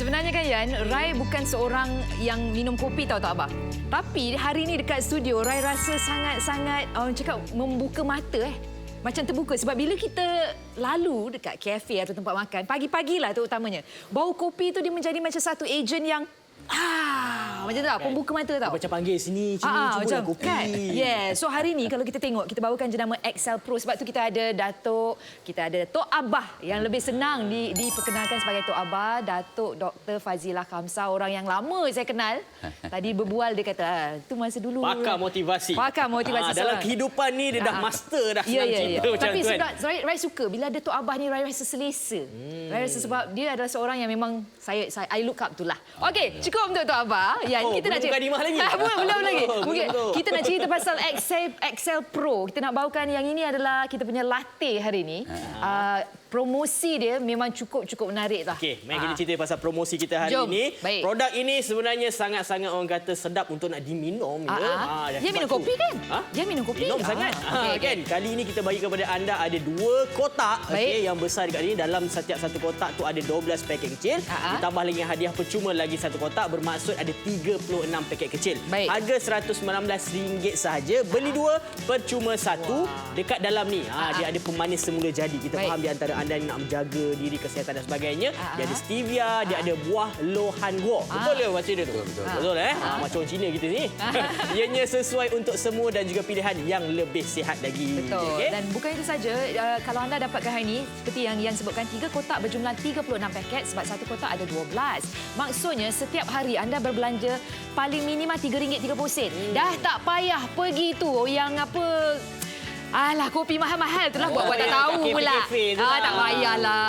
Sebenarnya kan Yan, Rai bukan seorang yang minum kopi tahu tak abang. Tapi hari ini dekat studio Rai rasa sangat-sangat orang cakap membuka mata Macam terbuka sebab bila kita lalu dekat kafe atau tempat makan, pagi-pagilah terutamanya, bau kopi tu dia menjadi macam satu ejen yang macam tu lah, pembuka mata tau. Macam panggil sini cubalah kopi. Kan? Yeah. So hari ni kalau kita tengok, kita bawakan jenama Excel Pro. Sebab tu kita ada Datuk, kita ada Tok Abah yang lebih senang diperkenalkan sebagai Tok Abah, Datuk Dr. Fazilah Khamsah, orang yang lama saya kenal. Tadi berbual dia kata, tu masa dulu. Pakar motivasi. Pakar motivasi. Dalam kehidupan ni dia dah master dah senang cerita macam Tapi tu kan. Tapi Rai suka bila ada Tok Abah ni, Rai rasa selesa. Rai rasa sebab dia adalah seorang yang memang I look up tu lah. Okey, cukup untuk Tok Abah. Ya, kita nak cerita. Bukan lagi. Belum lagi. Mungkin kita nak cerita pasal Excel Pro. Kita nak bawakan yang ini adalah kita punya latte hari ini. Promosi dia memang cukup menarik lah. Okey, mari kita cerita pasal promosi kita hari ini. Baik. Produk ini sebenarnya sangat-sangat orang kata sedap untuk nak diminum. Dia minum kopi kan? Dia minum kopi. Minum sangat. Kan? Kali ini kita bagi kepada anda ada 2 kotak yang besar dekat sini. Dalam setiap satu kotak tu ada 12 paket kecil. Ditambah lagi hadiah percuma lagi satu kotak, bermaksud ada 36 paket kecil. Baik. Harga RM119 sahaja. Beli 2 percuma 1. Dekat dalam ni dia ada pemanis semula jadi. Kita faham di antara anda yang nak menjaga diri, kesihatan dan sebagainya. Dia ada stevia, dia ada buah lohan guo. Betul ke macam dia tu? Betul macam orang Cina kita ni. Ianya sesuai untuk semua dan juga pilihan yang lebih sihat lagi. Betul. Okay? Dan bukan itu saja, kalau anda dapatkan hari ini, seperti yang sebutkan, 3 kotak berjumlah 36 paket sebab satu kotak ada 12. Maksudnya setiap hari anda berbelanja paling minima RM3.30. Dah tak payah pergi tu yang apa... Alah, kopi mahal-mahal tu lah. Buat tak tahu pula.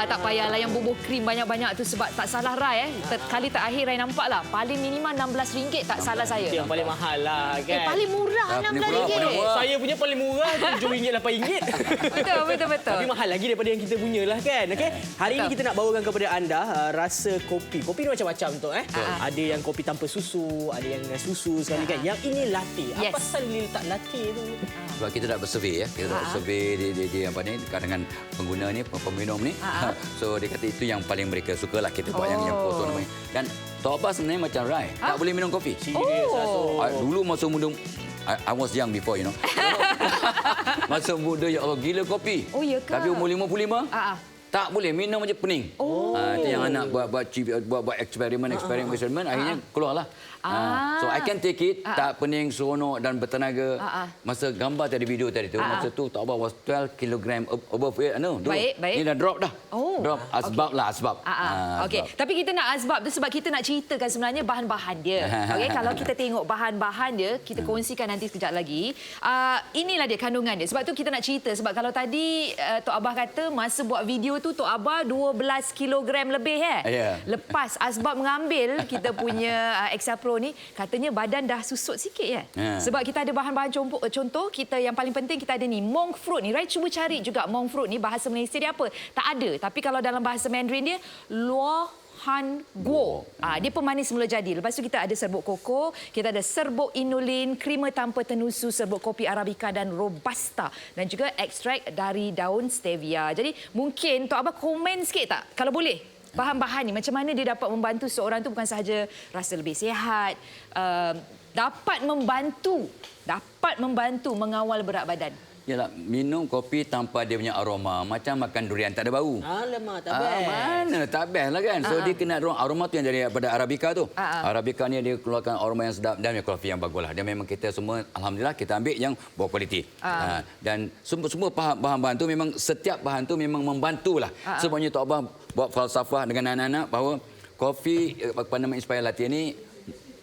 Tak payahlah yang bubuh krim banyak-banyak tu sebab tak salah Rai. Kali terakhir Rai nampak lah. Paling minima RM16 tak salah saya. Itu yang paling mahal lah kan. Paling murah RM16. Saya punya paling murah RM7, RM8. Betul. Tapi mahal lagi daripada yang kita punya lah kan. Okay? Hari ini kita nak bawakan kepada anda rasa kopi. Kopi ni macam-macam tu. Ada yang kopi tanpa susu, ada yang dengan susu sekali kan. Yang ini latte. Apa pasal dia letak latte tu? Sebab kita dah bersurvey Kita dah survey di apa ni dengan pengguna ni, peminum ni. So dia kata itu yang paling mereka sukalah kita buat yang foto namanya. Dan Tok Abah sebenarnya macam Rai, tak boleh minum kopi. Dulu masa muda I was young before, you know. Masa muda ya Allah gila kopi. Oh ya ke? Tapi umur 55 tak boleh minum aja pening. Itu yang anak buat eksperimen akhirnya keluarlah. So I can take it, tak pening, seronok dan bertenaga. Masa gambar tadi, video tadi tu, masa tu Tok Abah was 12 kg above weight. Baik. Ni dah drop dah. Drop asbab. Okey, tapi kita nak asbab tu sebab kita nak ceritakan sebenarnya bahan-bahan dia. Okey, kalau kita tengok bahan-bahan dia, kita kongsikan nanti sekejap lagi. Inilah dia kandungan dia. Sebab tu kita nak cerita sebab kalau tadi Tok Abah kata masa buat video tu Tok Abah 12 kilogram lebih Lepas asbab mengambil kita punya Excel Pro ni, katanya badan dah susut sikit sebab kita ada bahan-bahan contoh kita yang paling penting kita ada ni monk fruit ni. Rai cuba cari juga monk fruit ni bahasa Malaysia dia apa? Tak ada. Tapi kalau dalam bahasa Mandarin dia lohan guo. Dia pemanis semula jadi. Lepas tu kita ada serbuk koko, kita ada serbuk inulin, krima tanpa tenusu, serbuk kopi arabica dan robusta dan juga ekstrak dari daun stevia. Jadi mungkin Tok Abah komen sikit tak kalau boleh? Bahan-bahan ni macam mana dia dapat membantu seorang tu bukan sahaja rasa lebih sihat, dapat membantu mengawal berat badan. Yalah, minum kopi tanpa dia punya aroma macam makan durian tak ada bau. Alamak, tak best. Mana tak best lah kan. So dia kena aroma tu yang daripada arabica tu. Arabica ni dia keluarkan aroma yang sedap dan kopi yang bagus lah. Dan memang kita semua alhamdulillah kita ambil yang berkualiti. Dan semua bahan-bahan tu memang setiap bahan tu memang membantulah. Sebenarnya Tok Abah buat falsafah dengan anak-anak bahawa kopi nama Inspire Latte ni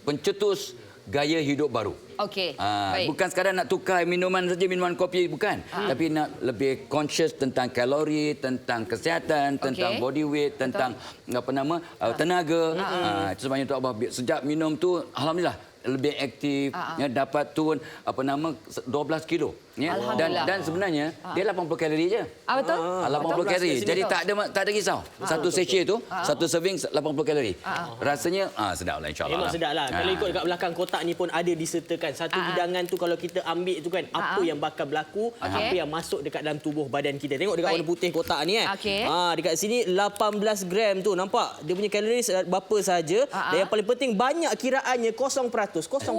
pencetus gaya hidup baru. Okey. Bukan sekadar nak tukar minuman saja, minuman kopi bukan. Tapi nak lebih conscious tentang kalori, tentang kesihatan, tentang body weight, tentang tenaga. Itu sebabnya Tok Abah sejak minum tu alhamdulillah lebih aktif, dapat turun 12 kilo. Ya. Dan sebenarnya dia 80 kalori je. Betul. 80 kalori. Jadi tak ada risau. Satu sachet tu, satu serving 80 kalori. Rasanya sedap lah insya-Allah. Memang sedap lah. Kalau ikut kat belakang kotak ni pun ada disertakan. Satu hidangan tu kalau kita ambil tu kan, apa yang bakal berlaku, apa yang masuk dekat dalam tubuh badan kita. Tengok dekat warna putih kotak ni dekat sini 18 gram tu. Nampak? Dia punya kalori berapa saja. Dan yang paling penting banyak kiraannya 0%. 0%.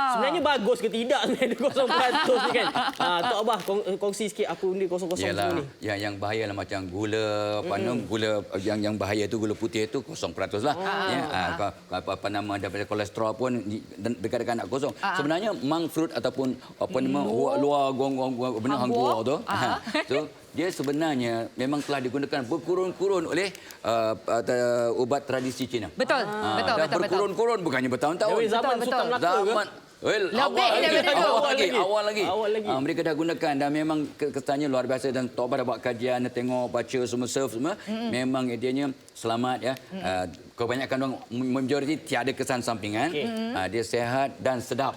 Sebenarnya bagus ke tidak sebenarnya 0% ni kan? Tok Abah kongsi sikit apa benda 0% Yalah, ni. yang bahaya lah macam gula, gula yang bahaya tu gula putih tu 0% lah. Apa nama daripada kolesterol pun dekat-dekat nak kosong. Sebenarnya monk fruit ataupun luar benar hangguar tu. So dia sebenarnya memang telah digunakan berkurun-kurun oleh ubat tradisi Cina. Betul. Berkurun-kurun bukannya bertahun-tahun. Dari zaman Sultan Melaka ke? Awal lagi. Mereka dah gunakan dan memang kesannya luar biasa dan Tok Abah dah buat kajian, tengok, baca semua, serve semua. Memang idenya selamat ya. Kebanyakan orang majoriti tiada kesan sampingan. Dia sihat dan sedap.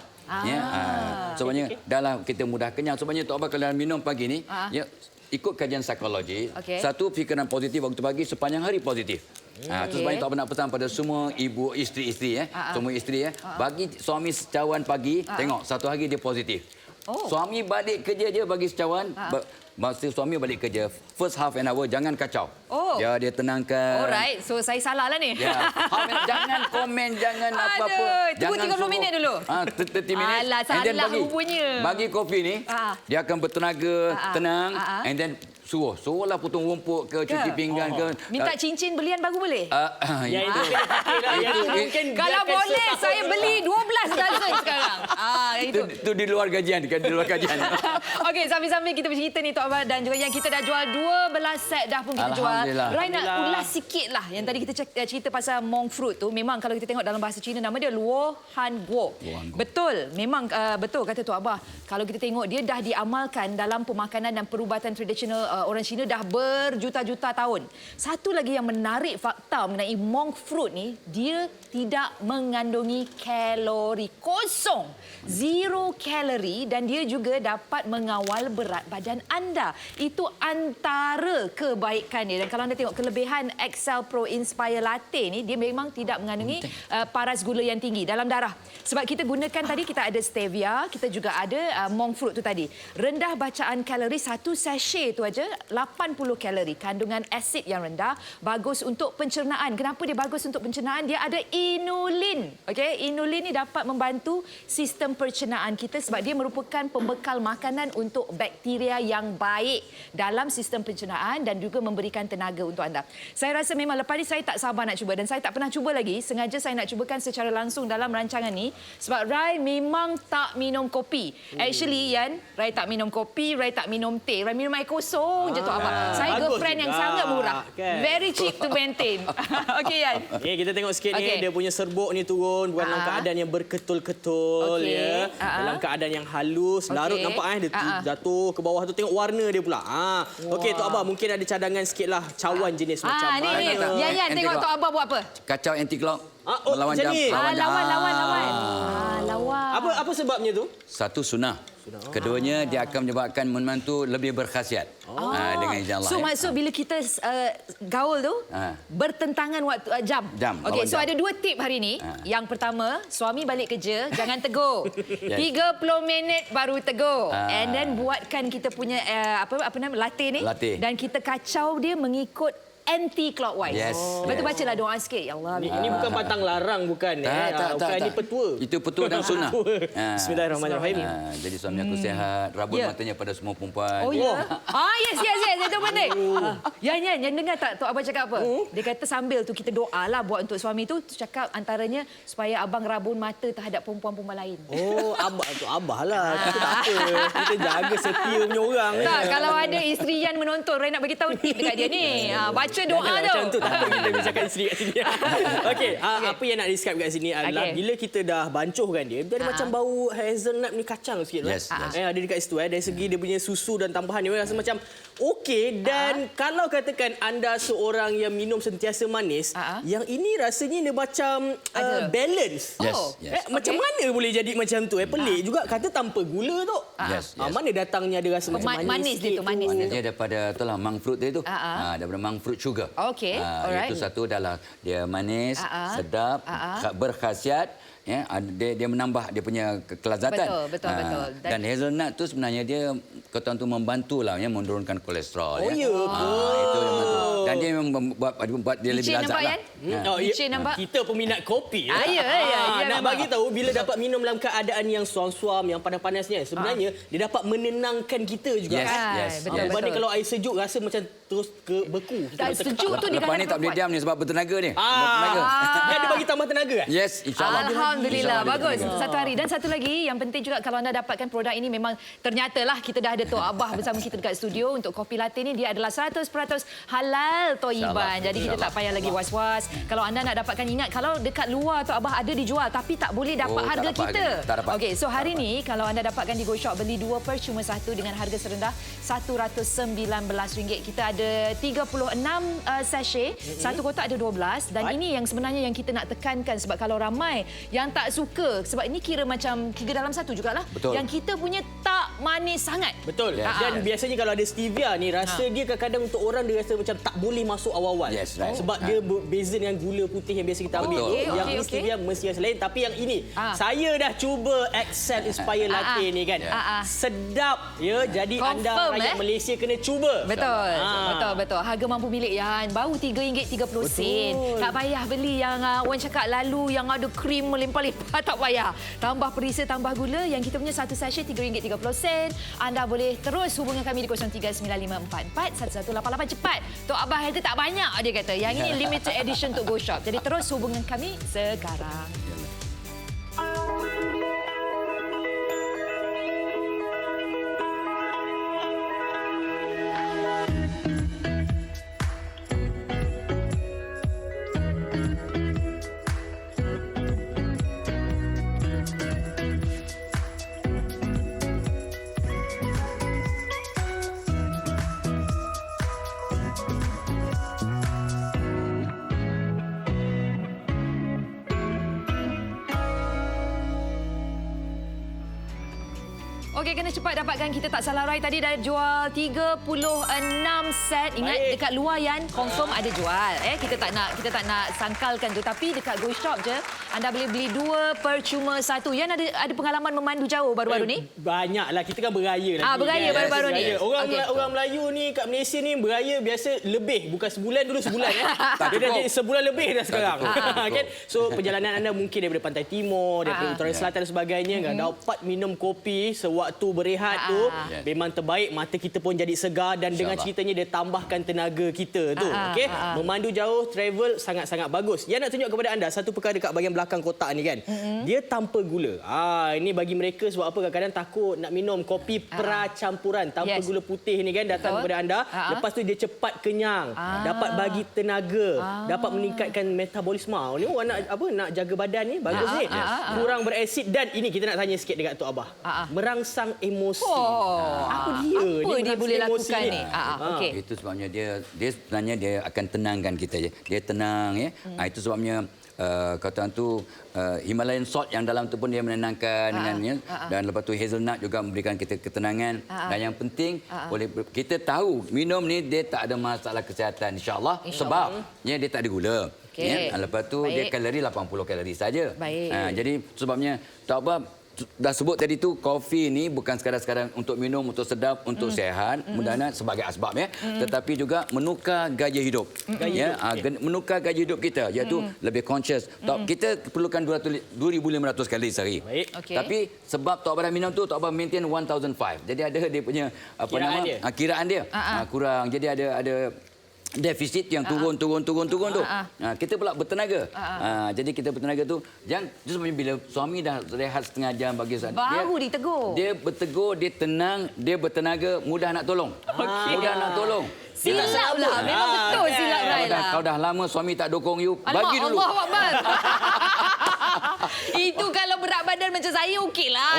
Sebenarnya dalam kita mudah kenyang. Sebenarnya Tok Abah kalau minum pagi ni ya, ikut kajian psikologi, satu fikiran positif waktu pagi sepanjang hari positif. Terus banyak tak nak pesan pada semua ibu isteri-isteri semua isteri bagi suami secawan pagi, tengok satu hari dia positif. Suami balik kerja je bagi secawan. Masa suami balik kerja, first half an hour jangan kacau. Dia tenangkan. Alright, so saya salah lah ni. Jangan komen, jangan apa-apa. Tunggu 30 minit dulu. 30 minit. Alah, salah rupanya. Bagi kopi ni, dia akan bertenaga, tenang, and then suruhlah potong rumput ke, cuci pinggan ke. Minta cincin belian baru boleh? Kalau Itu boleh, saya beli 12 dozen sekarang. Itu di luar gajian. Okey, sambil-sambil kita bercerita ni Tok Abah dan juga yang kita dah jual 12 set dah pun kita jual. Rai nak ulas sikit lah. Yang tadi kita cerita pasal monk fruit tu. Memang kalau kita tengok dalam bahasa Cina nama dia Luo Han Guo. Betul. Memang betul kata Tok Abah. Kalau kita tengok dia dah diamalkan dalam pemakanan dan perubatan tradisional orang Cina dah berjuta-juta tahun. Satu lagi yang menarik fakta mengenai monk fruit ni, dia tidak mengandungi kalori, kosong. 0 kalori dan dia juga dapat mengawal berat badan anda. Itu antara kebaikannya. Dan kalau anda tengok kelebihan Excel Pro Inspire Latte ni, dia memang tidak mengandungi paras gula yang tinggi dalam darah. Sebab kita gunakan tadi, kita ada stevia, kita juga ada monk fruit tu tadi. Rendah bacaan kalori, satu sachet tu aja 80 kalori. Kandungan asid yang rendah, bagus untuk pencernaan. Kenapa dia bagus untuk pencernaan? Dia ada inulin. Okey, inulin ni dapat membantu sistem pencernaan kita sebab dia merupakan pembekal makanan untuk bakteria yang baik dalam sistem pencernaan dan juga memberikan tenaga untuk anda. Saya rasa memang lepas ni saya tak sabar nak cuba dan saya tak pernah cuba lagi. Sengaja saya nak cubakan secara langsung dalam rancangan ni sebab Rai memang tak minum kopi. Actually, Yan, Rai tak minum kopi, Rai tak minum teh. Rai minum air kosong je Tok Abah. Saya girlfriend yang sangat murah. Very cheap to maintain. Okey, Yan. Kita tengok sikit ni, dia punya serbuk ni turun bukan dalam keadaan yang berketul-ketul ya. Dalam keadaan yang halus, larut nampak dia jatuh ke bawah tu, tengok warna dia pula. Okey Tok Abah, mungkin ada cadangan sikitlah cawan jenis macam mana. Yan, tengok Tok Abah buat apa? Kacau anti clock. Melawan jam. Lawan. Apa sebabnya tu? Satu sunnah. Keduanya dia akan menyebabkan membantu lebih berkhasiat. Dengan izin Allah. So maksud bila kita gaul tu bertentangan waktu jam. Okey, so ada 2 tip hari ni. Yang pertama, suami balik kerja jangan tegur. 30 minit baru tegur. And then buatkan kita punya apa nama latte ni dan kita kacau dia mengikut anti-clockwise. Lepas tu bacalah doa sikit. Ya Allah. Ini bukan pantang larang bukan. Bukan ini petua. Itu petua dan sunnah. Bismillahirrahmanirrahim. Jadi suami aku sihat, rabun matanya pada semua perempuan. Oh ya. Yes. Itu penting. Yang dengar tak Tok Abah cakap apa? Dia kata sambil tu kita doalah buat untuk suami tu cakap antaranya supaya abang rabun mata terhadap perempuan-perempuan lain. Abah tu Abah lah. Kita tak apa. Kita jaga setia punya orang. Tak, kalau ada isteri Yan menonton, Rai nak bagi tahu tip dekat dia ni. Baca baca doa tu. Macam tu takut kita bicarakan sendiri kat sini. Okey, apa yang nak describe kat sini adalah bila kita dah bancuhkan dia ada macam bau hazelnut ni kacang sikit. Yes, ada dekat situ. Dari segi dia punya susu dan tambahan dia rasa macam okey. Dan kalau katakan anda seorang yang minum sentiasa manis, yang ini rasanya dia macam balance. Macam mana boleh jadi macam tu? Pelik juga kata tanpa gula tu. Mana datangnya ada rasa macam manis dia tu, manis dia tu. Dia daripada itulah monk fruit dia tu. Daripada monk fruit sugar. Okey, alright. Itu satu adalah dia manis, sedap, berkhasiat. Ya, dia menambah dia punya kelazatan. Betul. Dan hazelnut tu sebenarnya dia kata tu membantulah ya menurunkan kolesterol. Itu memang tu. Dan dia memang buat dia lebih lazat lah. Nampak? Kita peminat kopi. Ya, nak bagi tahu bila dapat minum dalam keadaan yang suam-suam, yang panas-panasnya, sebenarnya dia dapat menenangkan kita juga. Betul. Berbanding kalau air sejuk rasa macam terus beku. Sejuk tu lepas ni tak boleh diam ni sebab bertenaga ni. Dia ada bagi tambah tenaga. Yes, insya-Allah. Alhamdulillah, bagus. Satu hari. Dan satu lagi, yang penting juga kalau anda dapatkan produk ini, memang ternyatalah kita dah ada Tok Abah bersama kita dekat studio. Untuk kopi latte ni, dia adalah 100% halal Toyiban. Jadi kita tak payah lagi was-was. Kalau anda nak dapatkan, ingat kalau dekat luar Tok Abah ada dijual, tapi tak boleh dapat harga kita. Okey, so hari ni kalau anda dapatkan di Go Shop, beli 2 per cuma 1 dengan harga serendah RM119. Kita ada 36 sachet, satu kotak ada 12. Dan ini yang sebenarnya yang kita nak tekankan, sebab kalau ramai yang tak suka, sebab ini kira macam 3 dalam 1 jugalah. Betul. Yang kita punya tak manis sangat. Betul. Dan biasanya kalau ada stevia ni, rasa dia kadang-kadang untuk orang dia rasa macam tak boleh masuk awal-awal. Sebab dia beza dengan gula putih yang biasa kita ambil. Yang ini stevia mesti yang lain. Tapi yang ini, saya dah cuba Excel Inspire Latte ni kan. Sedap ya. Jadi anda rakyat Malaysia kena cuba. Betul. Harga mampu milik Yan. Baru RM3.30. Tak payah beli yang orang cakap lalu yang ada krim melimpah-limpah, tak payah. Tambah perisa, tambah gula. Yang kita punya satu sachet RM3.30. Anda boleh terus hubungi kami di 0395441188. Cepat. Tok Abah harga tak banyak, dia kata. Yang ini limited edition untuk Go Shop. Jadi terus hubungi kami sekarang. Okey, kena cepat dapatkan. Kita tak salah Rai tadi dah jual 36 set. Ingat dekat luar Yan confirm ada jual. Kita tak nak sangkalkan tu, tapi dekat Go Shop je anda boleh beli 2 per cuma 1. Yan ada pengalaman memandu jauh baru-baru ni? Banyaklah, kita kan beraya lagi. Beraya baru-baru ni. Orang Melayu ni kat Malaysia ni beraya biasa lebih, bukan sebulan, dulu sebulan Dia dah jadi sebulan lebih dah sekarang. Kan? So perjalanan anda mungkin daripada pantai timur, daripada utara selatan dan sebagainya, dapat minum kopi sewaktu berehat tu, memang terbaik. Mata kita pun jadi segar dan dengan ceritanya dia tambahkan tenaga kita tu. Okey, memandu jauh, travel sangat-sangat bagus. Yang nak tunjuk kepada anda satu perkara dekat bahagian belakang kotak ni kan. Dia tanpa gula. Ini bagi mereka sebab apa kadang-kadang takut nak minum kopi pracampuran tanpa gula putih ni kan, datang kepada anda. Lepas tu dia cepat kenyang, dapat bagi tenaga, dapat meningkatkan metabolisme. Ni orang nak jaga badan ni bagus ni. Kurang beresid. Dan ini kita nak tanya sikit dekat Tok Abah. Merangsang emosi. Apa dia boleh lakukan ni? Itu sebabnya dia sebenarnya dia akan tenangkan kita je. Dia tenang ya. Itu sebabnya kata tu Himalayan salt yang dalam tu pun dia menenangkan dengannya, dan lepas tu hazelnut juga memberikan kita ketenangan. Dan yang penting boleh kita tahu minum ni dia tak ada masalah kesihatan insya-Allah sebab dia tak ada gula. Ya, lepas tu dia kalori 80 kalori saja. Jadi sebabnya tak apa dah sebut tadi tu, kopi ni bukan sekadar untuk minum, untuk sedap, untuk sihat, mudah-mudahan sebagai asbab ya, tetapi juga menukar gaya hidup. Menukar gaya hidup kita, iaitu lebih conscious. Kita perlukan 2,500 kalori sehari. Tapi sebab Tok Abah minum tu, Tok Abah maintain 1,500. Jadi ada dia punya kiraan dia. Kurang. Jadi ada defisit yang turun tu. Kita pula bertenaga. Jadi kita bertenaga tu jangan sebenarnya bila suami dah rehat setengah jam bagi baru ditegur. Dia bertegur, dia tenang, dia bertenaga, mudah nak tolong. Mudah nak tolong. Silap lah. Memang betul silap Rai lah. Kau dah lama suami tak dukung you, Alamak, bagi dulu. Allahu Akbar. Itu kalau berat badan macam saya okeylah.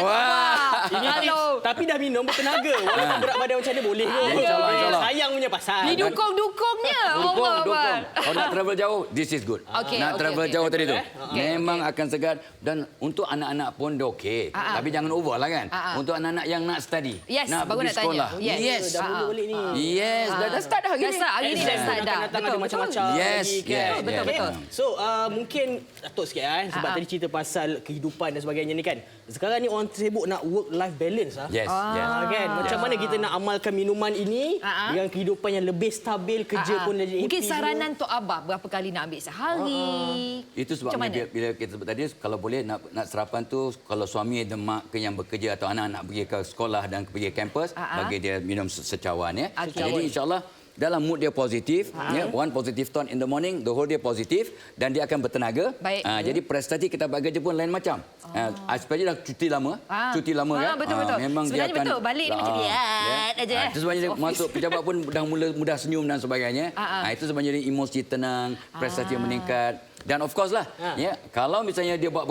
Ini tapi dah minum bertenaga. Walaupun berat badan macam ni boleh ke? InsyaAllah. Sayang punya pasal. Didukung-dukungnya. Allah Akbar. Kalau nak travel jauh, this is good. Nak travel jauh tadi tu. Memang akan segar. Dan untuk anak-anak pun dia okey. Tapi jangan over lah kan. Untuk anak-anak yang nak study. Yes, nak baru pergi nak tanya. sekolah. Yes. Dah mula balik ni. Yes, dah start dah hari ni. Hari ni dah start dah. Datang ada macam-macam. Yes, lagi, kan? Betul. So, mungkin Datuk sikit sebab tadi cerita pasal kehidupan dan sebagainya ni kan. Sekarang ni orang sibuk nak work-life balance Yes. Kan? Macam mana kita nak amalkan minuman ini dengan kehidupan yang lebih stabil, kerja pun jadi Mungkin happy saranan Tok Abah berapa kali nak ambil sehari. Itu sebabnya bila kita sebut tadi, kalau boleh nak sarapan tu, kalau suami ada mak ke yang bekerja atau anak nak pergi ke sekolah dan pergi kampus, bagi dia minum secawan ya. Jadi insyaAllah dalam mood dia positif, one positive tone in the morning, the whole day positif dan dia akan bertenaga. Jadi prestasi kita buat kerja pun lain macam. Especially dah cuti lama kan. Betul. Memang Sebenarnya dia akan betul, balik ni macam lihat aja. Itu sebenarnya dia masuk pejabat pun dah mula mudah senyum dan sebagainya. Itu sebenarnya dia emosi tenang, prestasi meningkat. Dan of course lah, kalau misalnya dia bawa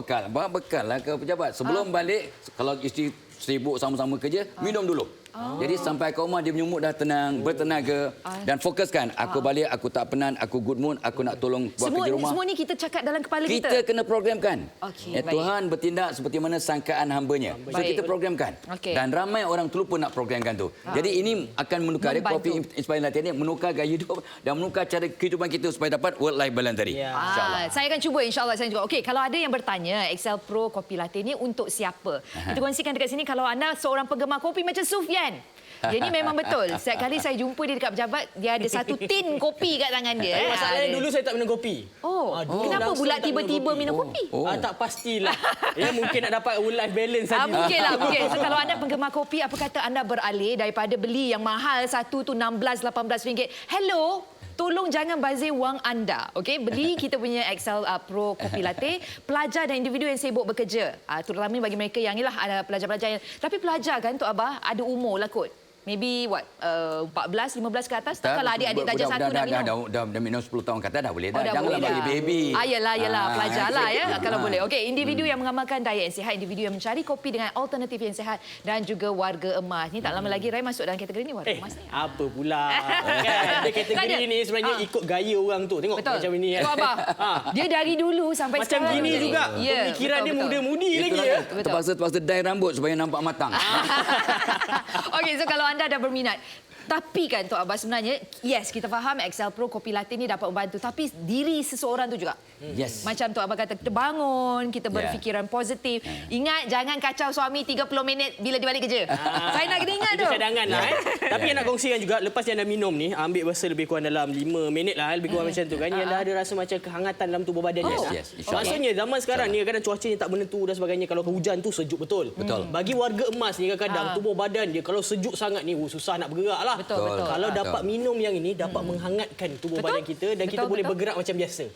bekal lah ke pejabat. Sebelum balik, kalau isteri sibuk sama-sama kerja, minum dulu. Jadi sampai ke rumah dia punya mood dah tenang, bertenaga dan fokuskan. Aku balik, aku tak penat, aku good mood, aku nak tolong buat kerja rumah. Semua ni kita cakap dalam kepala kita. Kita kena programkan. Baik. Tuhan bertindak seperti mana sangkaan hamba-Nya. So kita programkan. Dan ramai orang terlupa nak programkan tu. Jadi ini akan menukar Kopi Inspire Latte ni menukar gaya hidup dan menukar cara kehidupan kita supaya dapat work life balance tadi. InsyaAllah. Saya akan cuba insya-Allah saya juga. Okey, kalau ada yang bertanya Excel Pro Kopi Latte ni untuk siapa? Kita kongsikan dekat sini kalau anda seorang penggemar kopi macam Sufian. Jadi memang betul. Setiap kali saya jumpa dia dekat pejabat, dia ada satu tin kopi kat tangan dia. Masalahnya dulu saya tak minum kopi. Kenapa pula tiba-tiba minum kopi? Tak pastilah. Mungkin nak dapat work life balance saja. Mungkinlah. So, kalau anda penggemar kopi, apa kata anda beralih daripada beli yang mahal satu tu 16-18 ringgit. Hello. Tolong jangan bazir wang anda. Okey, beli kita punya Excel Pro Kopi Latte. Pelajar dan individu yang sibuk bekerja. Terutama bagi mereka yang inilah ada pelajar-pelajar yang tapi pelajar kan Tok Abah ada umur lah kot. Maybe 14, 15 ke atas. Tak kalau adik-adik darjah 1 dah minum. Dah minum 10 tahun ke atas dah boleh dah. Dah Janganlah boleh bagi baby. Yalah, pelajar lah ya kalau boleh. Okey, individu yang mengamalkan diet yang sihat, individu yang mencari kopi dengan alternatif yang sihat dan juga warga emas. Ni tak lama lagi Rai masuk dalam kategori ni warga emas ni. Apa pula? Kan kategori ni sebenarnya ikut gaya orang tu. Tengok macam ini. Tok Abah. Dia dari dulu sampai macam sekarang. Macam gini juga. Pemikiran dia muda-mudi lagi ya. Terpaksa dye rambut supaya nampak matang. Okey, so kalau anda ada berminat. Tapi kan Tok Abah sebenarnya, yes kita faham Excel Pro Kopi Latte ni dapat membantu. Tapi diri seseorang tu juga. Yes. Macam Tok Abah kata, kita bangun, kita berfikiran positif. Ingat jangan kacau suami 30 minit bila dia balik kerja. Saya nak kena ingat tu. Itu cadangan lah. Tapi yang nak kongsikan juga, lepas yang dah minum ni, ambil masa lebih kurang dalam 5 minit lah. Lebih kurang macam tu kan. Yang dah ada rasa macam kehangatan dalam tubuh badan. Yes. Maksudnya zaman sekarang ni kadang cuaca ni tak menentu dan sebagainya. Kalau hujan tu sejuk betul. Bagi warga emas ni kadang-kadang tubuh badan dia kalau sejuk sangat ni susah nak bergerak lah. Betul. Kalau dapat minum yang ini dapat menghangatkan tubuh badan kita dan kita boleh bergerak macam biasa.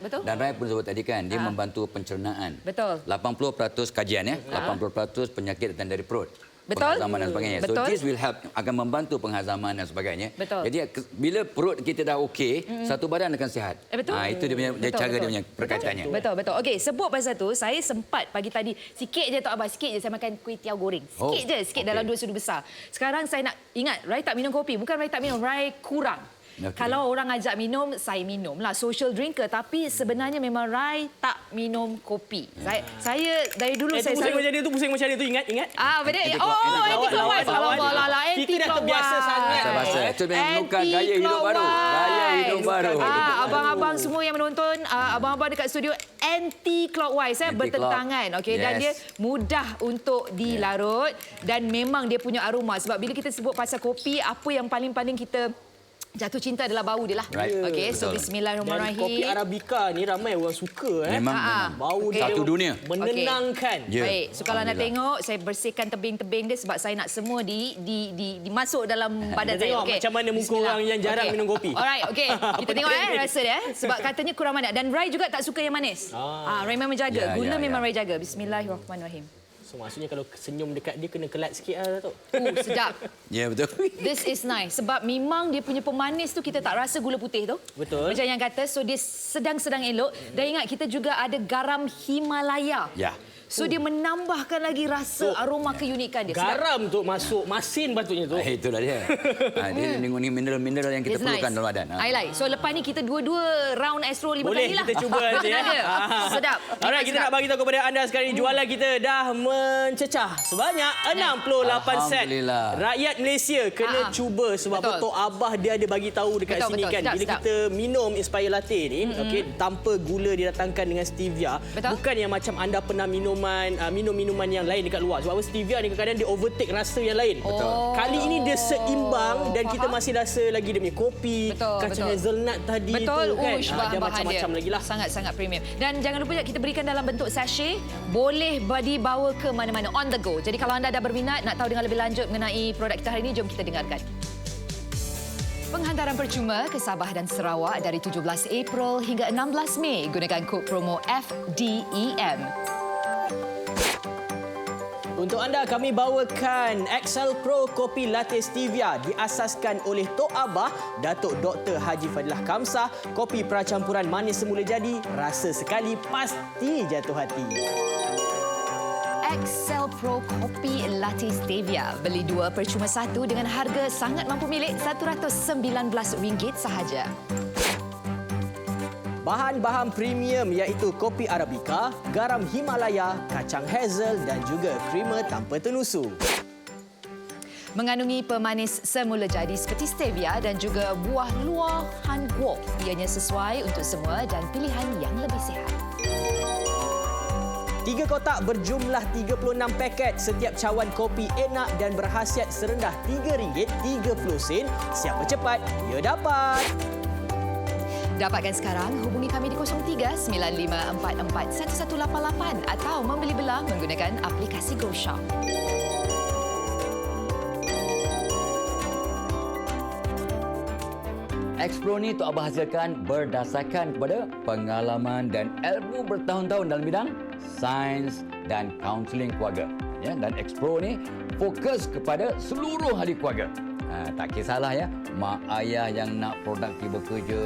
Betul. Dan Rai pun sebut tadi kan, dia membantu pencernaan. Betul. 80% kajian 80% penyakit datang dari perut. Betul. Penghazaman dan sebagainya. So this will help, akan membantu penghazaman dan sebagainya. Betul. Jadi bila perut kita dah okey, satu badan akan sihat. Betul. Itu dia punya cara dia punya perkataannya. Betul. Okey, sebut pasal tu, saya sempat pagi tadi sikit je Tok Abah, sikit je saya makan kuih tiaw goreng. Sikit dalam 2 sudu besar. Sekarang saya nak ingat, Rai tak minum kopi. Bukan Rai tak minum, Rai kurang. Kalau orang ajak minum, saya minum lah. Social drinker. Tapi sebenarnya memang Rai tak minum kopi. Saya dari dulu saya pusing macam dia tu ingat. Benda. Anti-clockwise. Kita dah terbiasa sangat. Itu menunjukkan gaya hidup baru. Abang-abang semua yang menonton, abang-abang dekat studio anti-clockwise, bertentangan. Okey, dan dia mudah untuk dilarut dan memang dia punya aroma. Sebab bila kita sebut pasal kopi, apa yang paling-paling kita jatuh cinta adalah bau dia lah. Okey, so bismillahirrahmanirrahim. Dan kopi Arabica ni ramai orang suka. Memang. Bau dia satu dunia. Menenangkan. Baik, so kalau nak tengok, saya bersihkan tebing-tebing dia sebab saya nak semua dimasuk dalam badan saya. Okey. Macam mana muka orang yang jarang minum kopi. Alright, okey. Kita tengok rasa dia. Sebab katanya kurang manis. Dan Rai juga tak suka yang manis. Rai memang jaga. Gula memang Rai jaga. Bismillahirrahmanirrahim. So maksudnya kalau senyum dekat dia kena kelat sikit lah Datuk. Sedap. Ya, betul. This is nice. Sebab memang dia punya pemanis tu kita tak rasa gula putih tu. Betul. Macam yang kata, so dia sedang-sedang elok. Dan ingat, kita juga ada garam Himalaya. Ya. So dia menambahkan lagi rasa aroma keunikan dia. Garam tu masuk masin patutnya tu. Itulah dia. Dia ni mineral-mineral yang kita perlukan dalam badan. I like. So lepas ni kita dua-dua round Astro 5 Boleh kali lah. kita cuba nanti ya. Sedap. Alright, kita nak bagi tahu kepada anda sekarang ni jualan kita dah mencecah sebanyak 68 set. Alhamdulillah. Rakyat Malaysia kena cuba sebab Tok Abah dia ada bagi tahu dekat sini kan. Sedap, bila kita minum Inspire Latte ni, okey, tanpa gula didatangkan dengan stevia, bukan yang macam anda pernah minum-minuman yang lain dekat luar. Sebab stevia ni kadang-kadang dia overtake rasa yang lain. Betul. Kali ini dia seimbang dan kita masih rasa lagi dia punya kopi, kacang hazelnut tadi tu kan. Dia macam-macam lagi lah. Sangat-sangat premium. Dan jangan lupa kita berikan dalam bentuk sachet, boleh dibawa ke mana-mana on the go. Jadi kalau anda ada berminat nak tahu dengan lebih lanjut mengenai produk kita hari ini, jom kita dengarkan. Penghantaran percuma ke Sabah dan Sarawak dari 17 April hingga 16 Mei. Gunakan kod promo FDEM. Untuk anda, kami bawakan XL Pro Kopi Latte Stevia diasaskan oleh Tok Abah, Datuk Dr. Haji Fadilah Kamsah. Kopi percampuran manis semula jadi, rasa sekali pasti jatuh hati. XL Pro Kopi Latte Stevia. Beli 2 percuma 1 dengan harga sangat mampu milik RM119 sahaja. Bahan-bahan premium iaitu kopi Arabica, garam Himalaya, kacang hazel dan juga creamer tanpa tenusu. Mengandungi pemanis semula jadi seperti stevia dan juga buah luar Han Guo. Ianya sesuai untuk semua dan pilihan yang lebih sihat. 3 kotak berjumlah 36 paket. Setiap cawan kopi enak dan berkhasiat serendah RM3.30. Siapa cepat, dia dapat. Dapatkan sekarang, hubungi kami di 03-9544-1188 atau membeli belah menggunakan aplikasi GoShop. Xpro ni Tok Abah hasilkan berdasarkan kepada pengalaman dan ilmu bertahun-tahun dalam bidang sains dan kaunseling keluarga. Ya, dan Xpro ni fokus kepada seluruh ahli keluarga. Tak kisahlah ya, mak ayah yang nak produktif bekerja,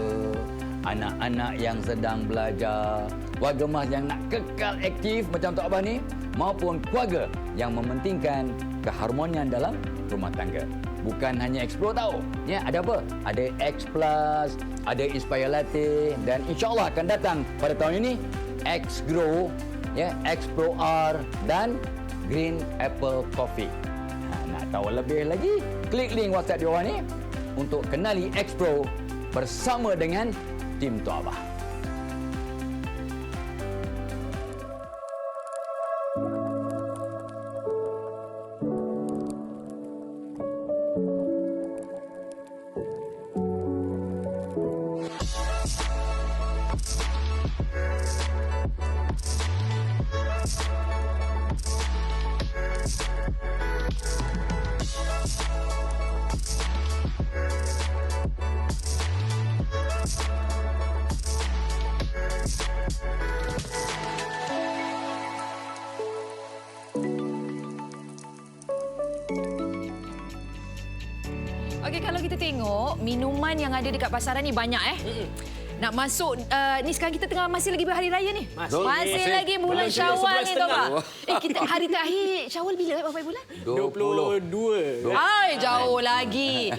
anak-anak yang sedang belajar, keluarga mas yang nak kekal aktif macam Tok Abah ni, maupun keluarga yang mementingkan keharmonian dalam rumah tangga. Bukan hanya Xpro tahu. Ya, ada apa? Ada X Plus, ada Inspire Latte dan insya-Allah akan datang pada tahun ini X Grow, ya, X Pro R dan Green Apple Coffee. Nak tahu lebih lagi, klik link WhatsApp di bawah ni untuk kenali Xpro bersama dengan tim Tok Abah. Okey, kalau kita tengok minuman yang ada dekat pasaran ni banyak Nak masuk ni sekarang kita tengah masih lagi berhari raya ni. Masih lagi bulan Syawal ni tu Pak. Kita hari terakhir Syawal bila berapa bulan? 22. Ai, jauh lagi.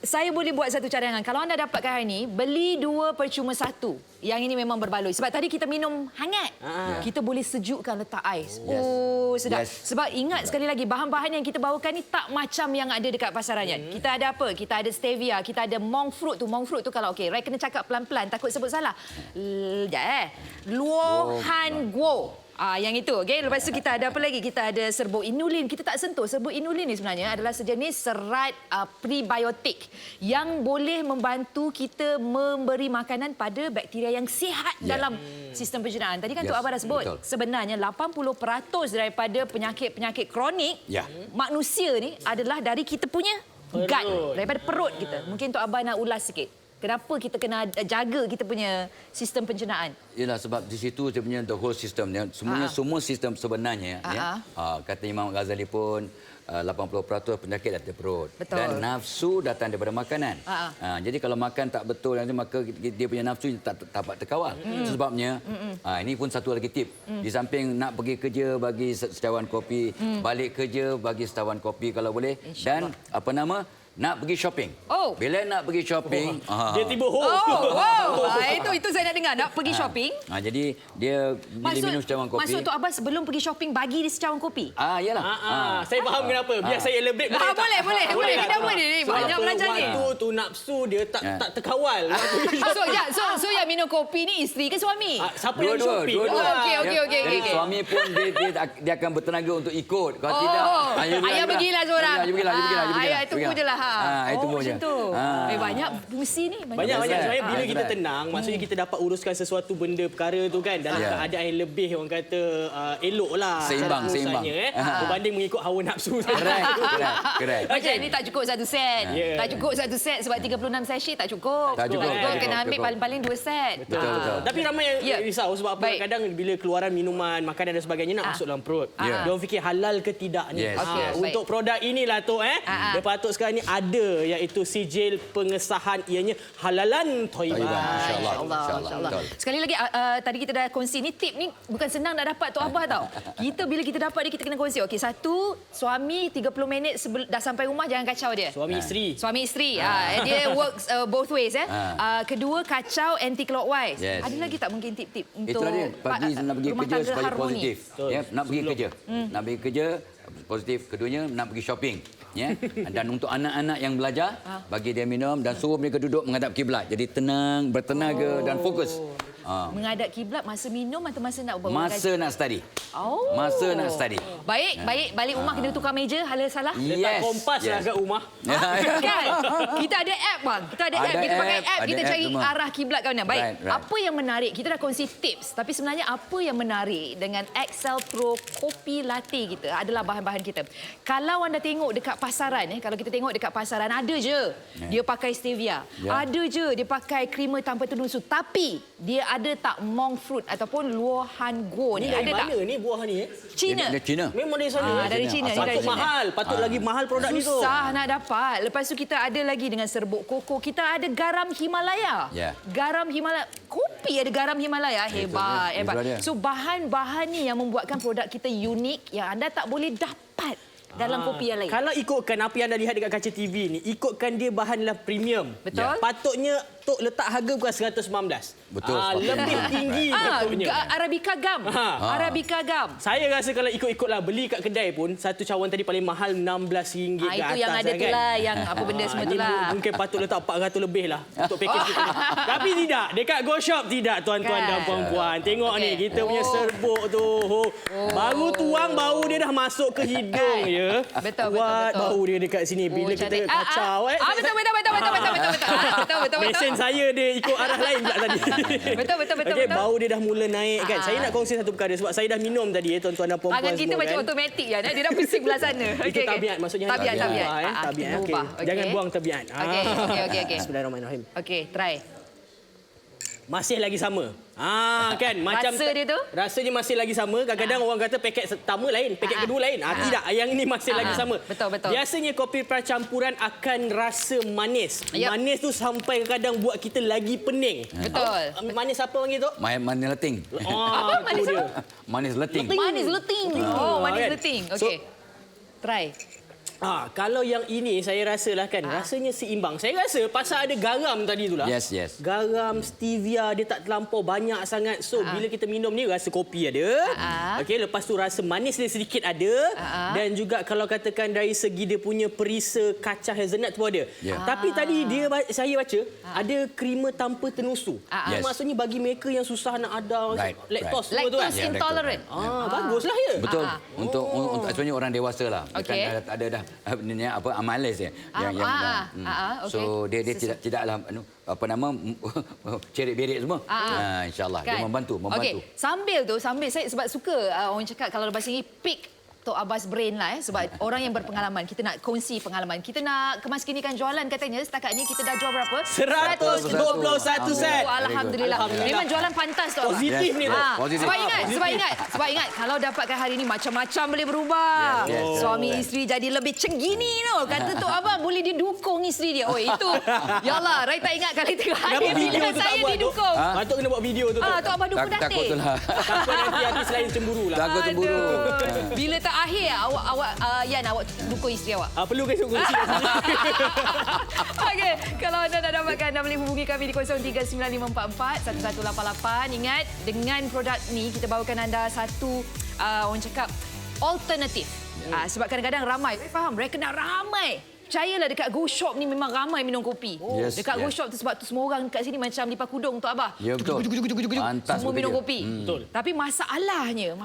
Saya boleh buat satu cadangan. Kalau anda dapatkan hari ni, beli 2 percuma 1. Yang ini memang berbaloi. Sebab tadi kita minum hangat. Kita boleh sejukkan letak ais. Oh, sedap. Sebab ingat sekali lagi, bahan-bahan yang kita bawakan ni tak macam yang ada dekat pasarannya. Kita ada apa? Kita ada stevia, kita ada monk fruit tu. Monk fruit tu kalau okey, Rai kena cakap pelan-pelan, takut sebut salah. Luo Han Guo. Yang itu, okey. Lepas tu kita ada apa lagi? Kita ada serbuk inulin. Kita tak sentuh. Serbuk inulin ni sebenarnya adalah sejenis serat prebiotik yang boleh membantu kita memberi makanan pada bakteria yang sihat dalam sistem pencernaan. Tadi kan Tok Abah dah sebut, sebenarnya 80% daripada penyakit-penyakit kronik manusia ni adalah dari kita punya gut, daripada perut kita. Mungkin Tok Abah nak ulas sikit. Kenapa kita kena jaga kita punya sistem pencernaan? Yalah, sebab di situ dia punya the whole system. Semua sistem sebenarnya, kata Imam Ghazali pun, 80% penyakit datang dari perut. Betul. Dan nafsu datang daripada makanan. Jadi kalau makan tak betul, maka dia punya nafsu tak dapat terkawal. Sebabnya, ini pun satu lagi tip. Di samping nak pergi kerja bagi secawan kopi, balik kerja bagi secawan kopi kalau boleh. Dan nak pergi shopping. Bila nak pergi shopping, dia tiba itu saya nak dengar. Nak pergi shopping. Jadi dia bila minum secawan kopi. Maksud Tok Abbas sebelum pergi shopping bagi dia secawan kopi. Yalah. Saya faham kenapa. Biar saya elaborate boleh. Kenapa ni? Banyak belajar ni. Waktu tu nafsu dia tak terkawal. So yang minum kopi ni isteri ke suami? Siapa yang shopping? Okey. Jadi suami pun dia akan bertenaga untuk ikut. Kalau tidak, ayah pergilah seorang. Ayah tunggu je lah. Itu macam tu. Banyak fungsi ni. Banyak. Sebenarnya bila kita tenang, maksudnya kita dapat uruskan sesuatu benda perkara tu kan dalam keadaan yang lebih orang kata elok lah. Seimbang. Berbanding mengikut hawa nafsu saja. Correct. Macam ni tak cukup satu set. Tak cukup satu set sebab 36 sesi tak cukup. Kena ambil paling-paling 2 set. Betul. Tapi ramai yang risau sebab apa kadang bila keluaran minuman, makanan dan sebagainya nak masuk dalam perut. Dia orang fikir halal ke tidak ni. Untuk produk inilah tu dia patut sekarang ni ada iaitu sijil pengesahan ianya halalan thayyibah. InsyaAllah. Sekali lagi tadi kita dah kongsi ni tip ni bukan senang nak dapat Tok Abah tau. Bila kita dapat dia kita kena kongsi. Okey, satu, suami 30 minit dah sampai rumah jangan kacau dia. Suami isteri. Dia works both ways kedua, kacau anti clockwise. Ada lagi tak mungkin tip-tip untuk itu dia. Pagi nak pergi kerja supaya positif. Nak pergi kerja. Nak pergi kerja positif. Keduanya nak pergi shopping. Dan untuk anak-anak yang belajar, bagi dia minum dan suruh mereka duduk menghadap kiblat. Jadi tenang, bertenaga dan fokus. Menghadap kiblat masa minum atau masa nak buat masa nak study. Masa nak study. Baik. Balik rumah kena tukar meja, hala salah. Letak kompas lah kat rumah. Kan? Kita ada app bang. Kita pakai app, kita cari arah kiblat kat mana. Baik. Apa yang menarik? Kita dah kongsi tips, tapi sebenarnya apa yang menarik dengan Excel Pro Kopi Latte kita adalah bahan-bahan kita. Kalau anda tengok dekat pasaran, kalau kita tengok dekat pasaran ada je dia pakai stevia. Ada je dia pakai krema tanpa tenusu, tapi dia ada tak monk fruit ataupun luohan go ni ada tak? Mana ni buah ni? Cina. Memang dari sana. Dari Cina. Patut lagi mahal produk ni tu. Susah nak dapat. Lepas tu kita ada lagi dengan serbuk koko. Kita ada garam Himalaya. Garam Himalaya. Kopi ada garam Himalaya. Hebat. So bahan-bahan ni yang membuatkan produk kita unik yang anda tak boleh dapat dalam kopi yang lain. Kalau ikutkan apa yang anda lihat dekat kaca TV ni, ikutkan dia bahanlah premium. Betul. Patutnya Tok letak harga bukan 119. Betul. Lebih tinggi betulnya. Arabica Gum. Arabica Gum. Saya rasa kalau ikut-ikutlah beli kat kedai pun satu cawan tadi paling mahal RM16 ke atas. Itu yang ada tu lah, yang apa benda semua tu lah. Mungkin patut letak 400 lebih lah untuk package kita. Tapi tidak, dekat Go Shop tidak tuan-tuan dan puan-puan. Tengok ni, kita punya serbuk tu. Baru tuang bau dia dah masuk ke hidung ya. Betul. Kuat bau dia dekat sini bila kita kacau Betul. Mesin saya dia ikut arah lain pula tadi. Betul. Okey, bau dia dah mula naik kan. Saya nak kongsi satu perkara sebab saya dah minum tadi tuan-tuan dan puan-puan semua. Tangan kita macam automatik ya. Dia dah pusing belah sana. Itu tabiat maksudnya. Tabiat. Jangan buang tabiat. Okey. Bismillahirrahmanirrahim. Okey, try. Masih lagi sama. Kan macam rasa dia tu? Rasanya masih lagi sama. Kadang-kadang orang kata paket pertama lain, paket kedua lain. Tidak, yang ini masih lagi sama. Betul. Biasanya kopi percampuran akan rasa manis. Manis tu sampai kadang buat kita lagi pening. Betul. Manis apa panggil tu? Manis leting. Apa manis tu? Manis leting. Manis leting. Okey. Try. Kalau yang ini saya rasalah kan rasanya seimbang. Saya rasa pasal ada garam tadi itulah. Yes. Garam, stevia dia tak terlampau banyak sangat. So bila kita minum ni rasa kopi ada. Okey, lepas tu rasa manis dia sedikit ada dan juga kalau katakan dari segi dia punya perisa kacang hazelnut tu ada. Tapi tadi saya baca ada krema tanpa tenusu. Maksudnya bagi mereka yang susah nak ada laktos semua tu kan. Lactose intolerant. Baguslah ya. Betul. Untuk sebenarnya orang dewasa lah. Bukan ada dah amalis ya. So dia tidaklah cerit-berit semua. InsyaAllah dia membantu. Okey, sambil saya sebab suka orang cakap kalau bahasa ini pick Tok Abbas brain lah sebab orang yang berpengalaman. Kita nak kongsi pengalaman. Kita nak kemaskinikan jualan katanya. Setakat ni kita dah jual berapa? 121 set. Alhamdulillah. Memang jualan pantas Tok Abbas. Positif ni. Positif. Sebab ingat kalau dapatkan hari ni macam-macam boleh berubah. Suami isteri jadi lebih cenggini tu. Kata Tok Abbas boleh didukung isteri dia. Oh itu. Yalah, Rai tak ingat kali tengok hari bila saya didukung. Patut kena buat video tu. Tok Abbas dukung datin. Takut tu lah. Takut nanti hati selain cemburu lah. Takut cemburu. Bila tak akhir awak Yan awak dukung isteri awak. Perlu ke saya kongsi? Okey, kalau anda nak dapatkan anda boleh hubungi kami di 0395441188. Ingat dengan produk ni kita bawakan anda satu orang cakap alternatif. Sebab kadang-kadang ramai, saya faham mereka nak ramai. Percayalah dekat Go Shop ni memang ramai minum kopi. Dekat Go Shop tu sebab tu semua orang kat sini macam lipat kudung Tok Abbas. Ya betul. Pantas semua minum kopi. Betul. Tapi masalahnya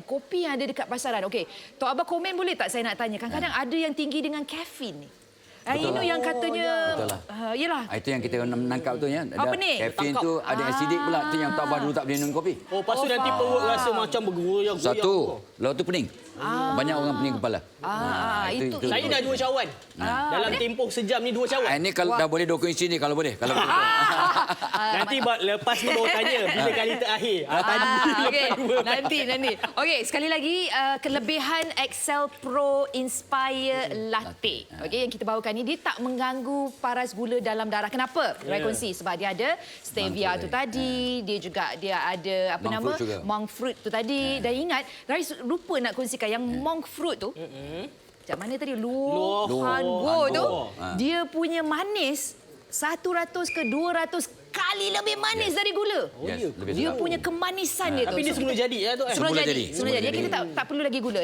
kopi yang ada dekat pasaran. Okey, Tok Abbas komen boleh tak saya nak tanya? Kadang-kadang ada yang tinggi dengan kafein ni. Ini yang katanya yalah. Itu yang kita menangkap tu ya. Apa ni? Kafein tu ada acidic pula. Itu yang Tok Abbas dulu tak boleh minum kopi. Lepas tu nanti perut rasa macam bergoyang. Satu, lalu tu pening. Banyak orang pening kepala. Itu. Saya dah 2 cawan. Dalam tempoh sejam ni 2 cawan. Ini kalau dah boleh dukung isteri ni kalau boleh. Kalau boleh. Nanti lepas ni baru tanya bila kali terakhir. Okey, nanti. Okey, sekali lagi kelebihan Excel Pro Inspire Latte. Okey, yang kita bawakan ni dia tak mengganggu paras gula dalam darah. Kenapa? Rai kongsi sebab dia ada stevia tu tadi, dia juga ada monk fruit tu tadi. Dan ingat, Rai lupa nak kongsikan yang monk fruit tu. Macam mana tadi? Luo Han tu. Dia punya manis 100 ke 200 kali lebih manis dari gula. Dia punya kemanisan dia tu. Tapi dia semula jadi ya tu. Semula jadi. Kita tak perlu lagi gula.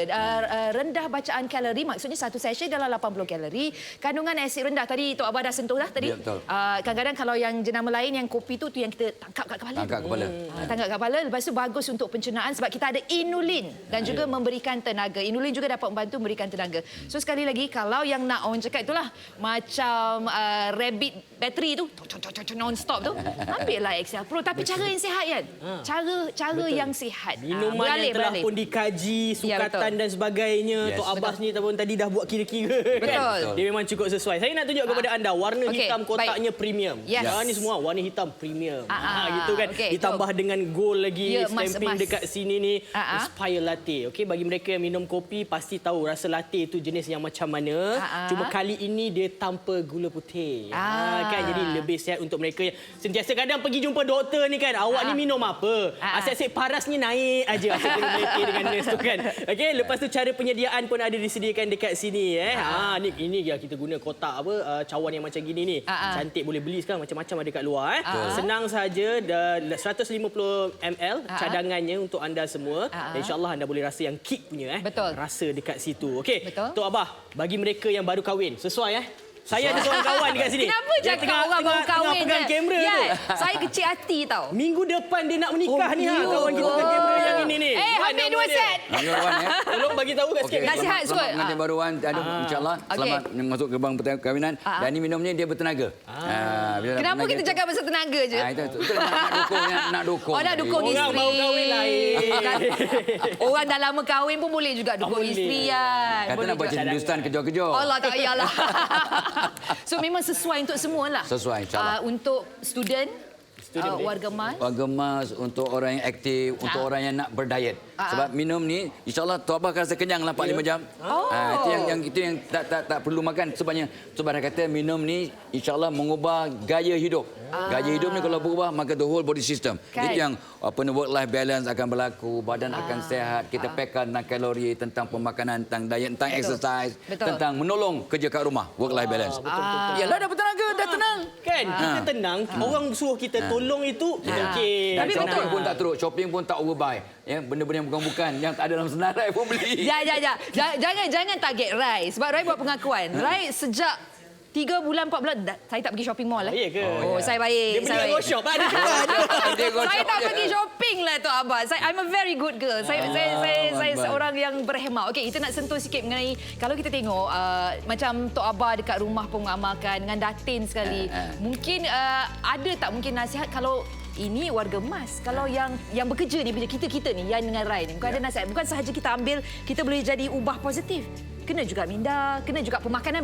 Rendah bacaan kalori, maksudnya satu sachet dalam 80 kalori. Kandungan asid rendah. Tadi Tok Abbas dah sentuh dah tadi. Kadang-kadang kalau yang jenama lain yang kopi tu yang kita tangkap kat kepala. Tangkap kat kepala. Lepas tu bagus untuk pencernaan sebab kita ada inulin dan juga memberikan tenaga. Inulin juga dapat membantu memberikan tenaga. So sekali lagi kalau yang nak orang cakap itulah macam rabbit bateri tu non-stop tu. Ambillah Excel Pro tapi cara yang sihat kan. Cara yang sihat. Minuman yang telah pun dikaji, sukatan dan sebagainya. Tok Abbas ni tadi dah buat kira-kira kan. Dia memang cukup sesuai. Saya nak tunjuk kepada anda warna hitam kotaknya premium. Ni semua warna hitam premium. Gitu kan. Ditambah dengan gold lagi stamping dekat sini ni Inspire Latte. Okey, bagi mereka yang minum kopi pasti tahu rasa latte itu jenis yang macam mana. Cuma kali ini dia tanpa gula putih. Kan jadi lebih sihat untuk mereka yang sentiasa kadang pergi jumpa doktor ni kan, awak ni minum apa? Asyik-asyik paras ni naik aja. Asyik kena dengan nurse tu kan. Okey, lepas tu cara penyediaan pun ada disediakan dekat sini ini ya kita guna kotak cawan yang macam gini ni. Cantik, boleh beli sekarang macam-macam ada kat luar Senang saja 150 ml cadangannya untuk anda semua. Insya-Allah anda boleh rasa yang kick punya rasa dekat situ. Okey. Tok Abbas, bagi mereka yang baru kahwin, sesuai Saya ada seorang kawan dekat sini. Kenapa cakap orang baru kahwin? Pegang kamera tu. Saya kecil hati tau. Minggu depan dia nak menikah ni kawan kita pegang kamera yang ini ni. Hampir 2 set. Tolong bagi tahu kat sikit. Nasihat Sud. Pengantin baruan insya-Allah selamat masuk gerbang perkahwinan dan ni minum ni dia bertenaga. Kenapa kita cakap pasal tenaga je? Itu nak dukung. Nak dukung isteri. Orang baru kahwin lain. Orang dah lama kahwin pun boleh juga dukung isteri kan. Kata nak buat Hindustan kejor-kejor. Allah tak payahlah. So memang sesuai untuk semua lah. Sesuai insya-Allah. Untuk student, warga emas, untuk orang yang aktif, untuk orang yang nak berdiet. Sebab minum ni insya-Allah Tok Abbas rasa kenyang lah 4-5 jam. Itu yang tak perlu makan sebab dia kata minum ni insya-Allah mengubah gaya hidup. Gaya hidup ni kalau berubah maka the whole body system. Itu yang work life balance akan berlaku, badan akan sihat, kita packkan tentang kalori, tentang pemakanan, tentang diet, tentang exercise, tentang menolong kerja kat rumah, work life balance. Yalah dah bertenaga, dah tenang. Kan? Kita tenang, orang suruh kita tolong itu okey. Tapi shopping pun tak teruk, shopping pun tak overbuy. Ya, benda-benda yang bukan-bukan yang tak ada dalam senarai pun beli. Jangan target Rai sebab Rai buat pengakuan. Rai sejak 3 bulan 4 bulan saya tak pergi shopping mall Ya ke? Saya baik. Dia beli go shop ada juga. Saya tak pergi shopping lah Tok Abbas. I'm a very good girl. Saya seorang yang berhemat. Okey, kita nak sentuh sikit mengenai kalau kita tengok macam Tok Abbas dekat rumah pun mengamalkan dengan datin sekali. Mungkin ada tak mungkin nasihat kalau ini warga emas. Kalau yang bekerja ni, kita ni yang dengan Rai ni, bukan ada nasihat. Bukan sahaja kita ambil, kita boleh jadi ubah positif. Kena juga minda, kena juga pemakanan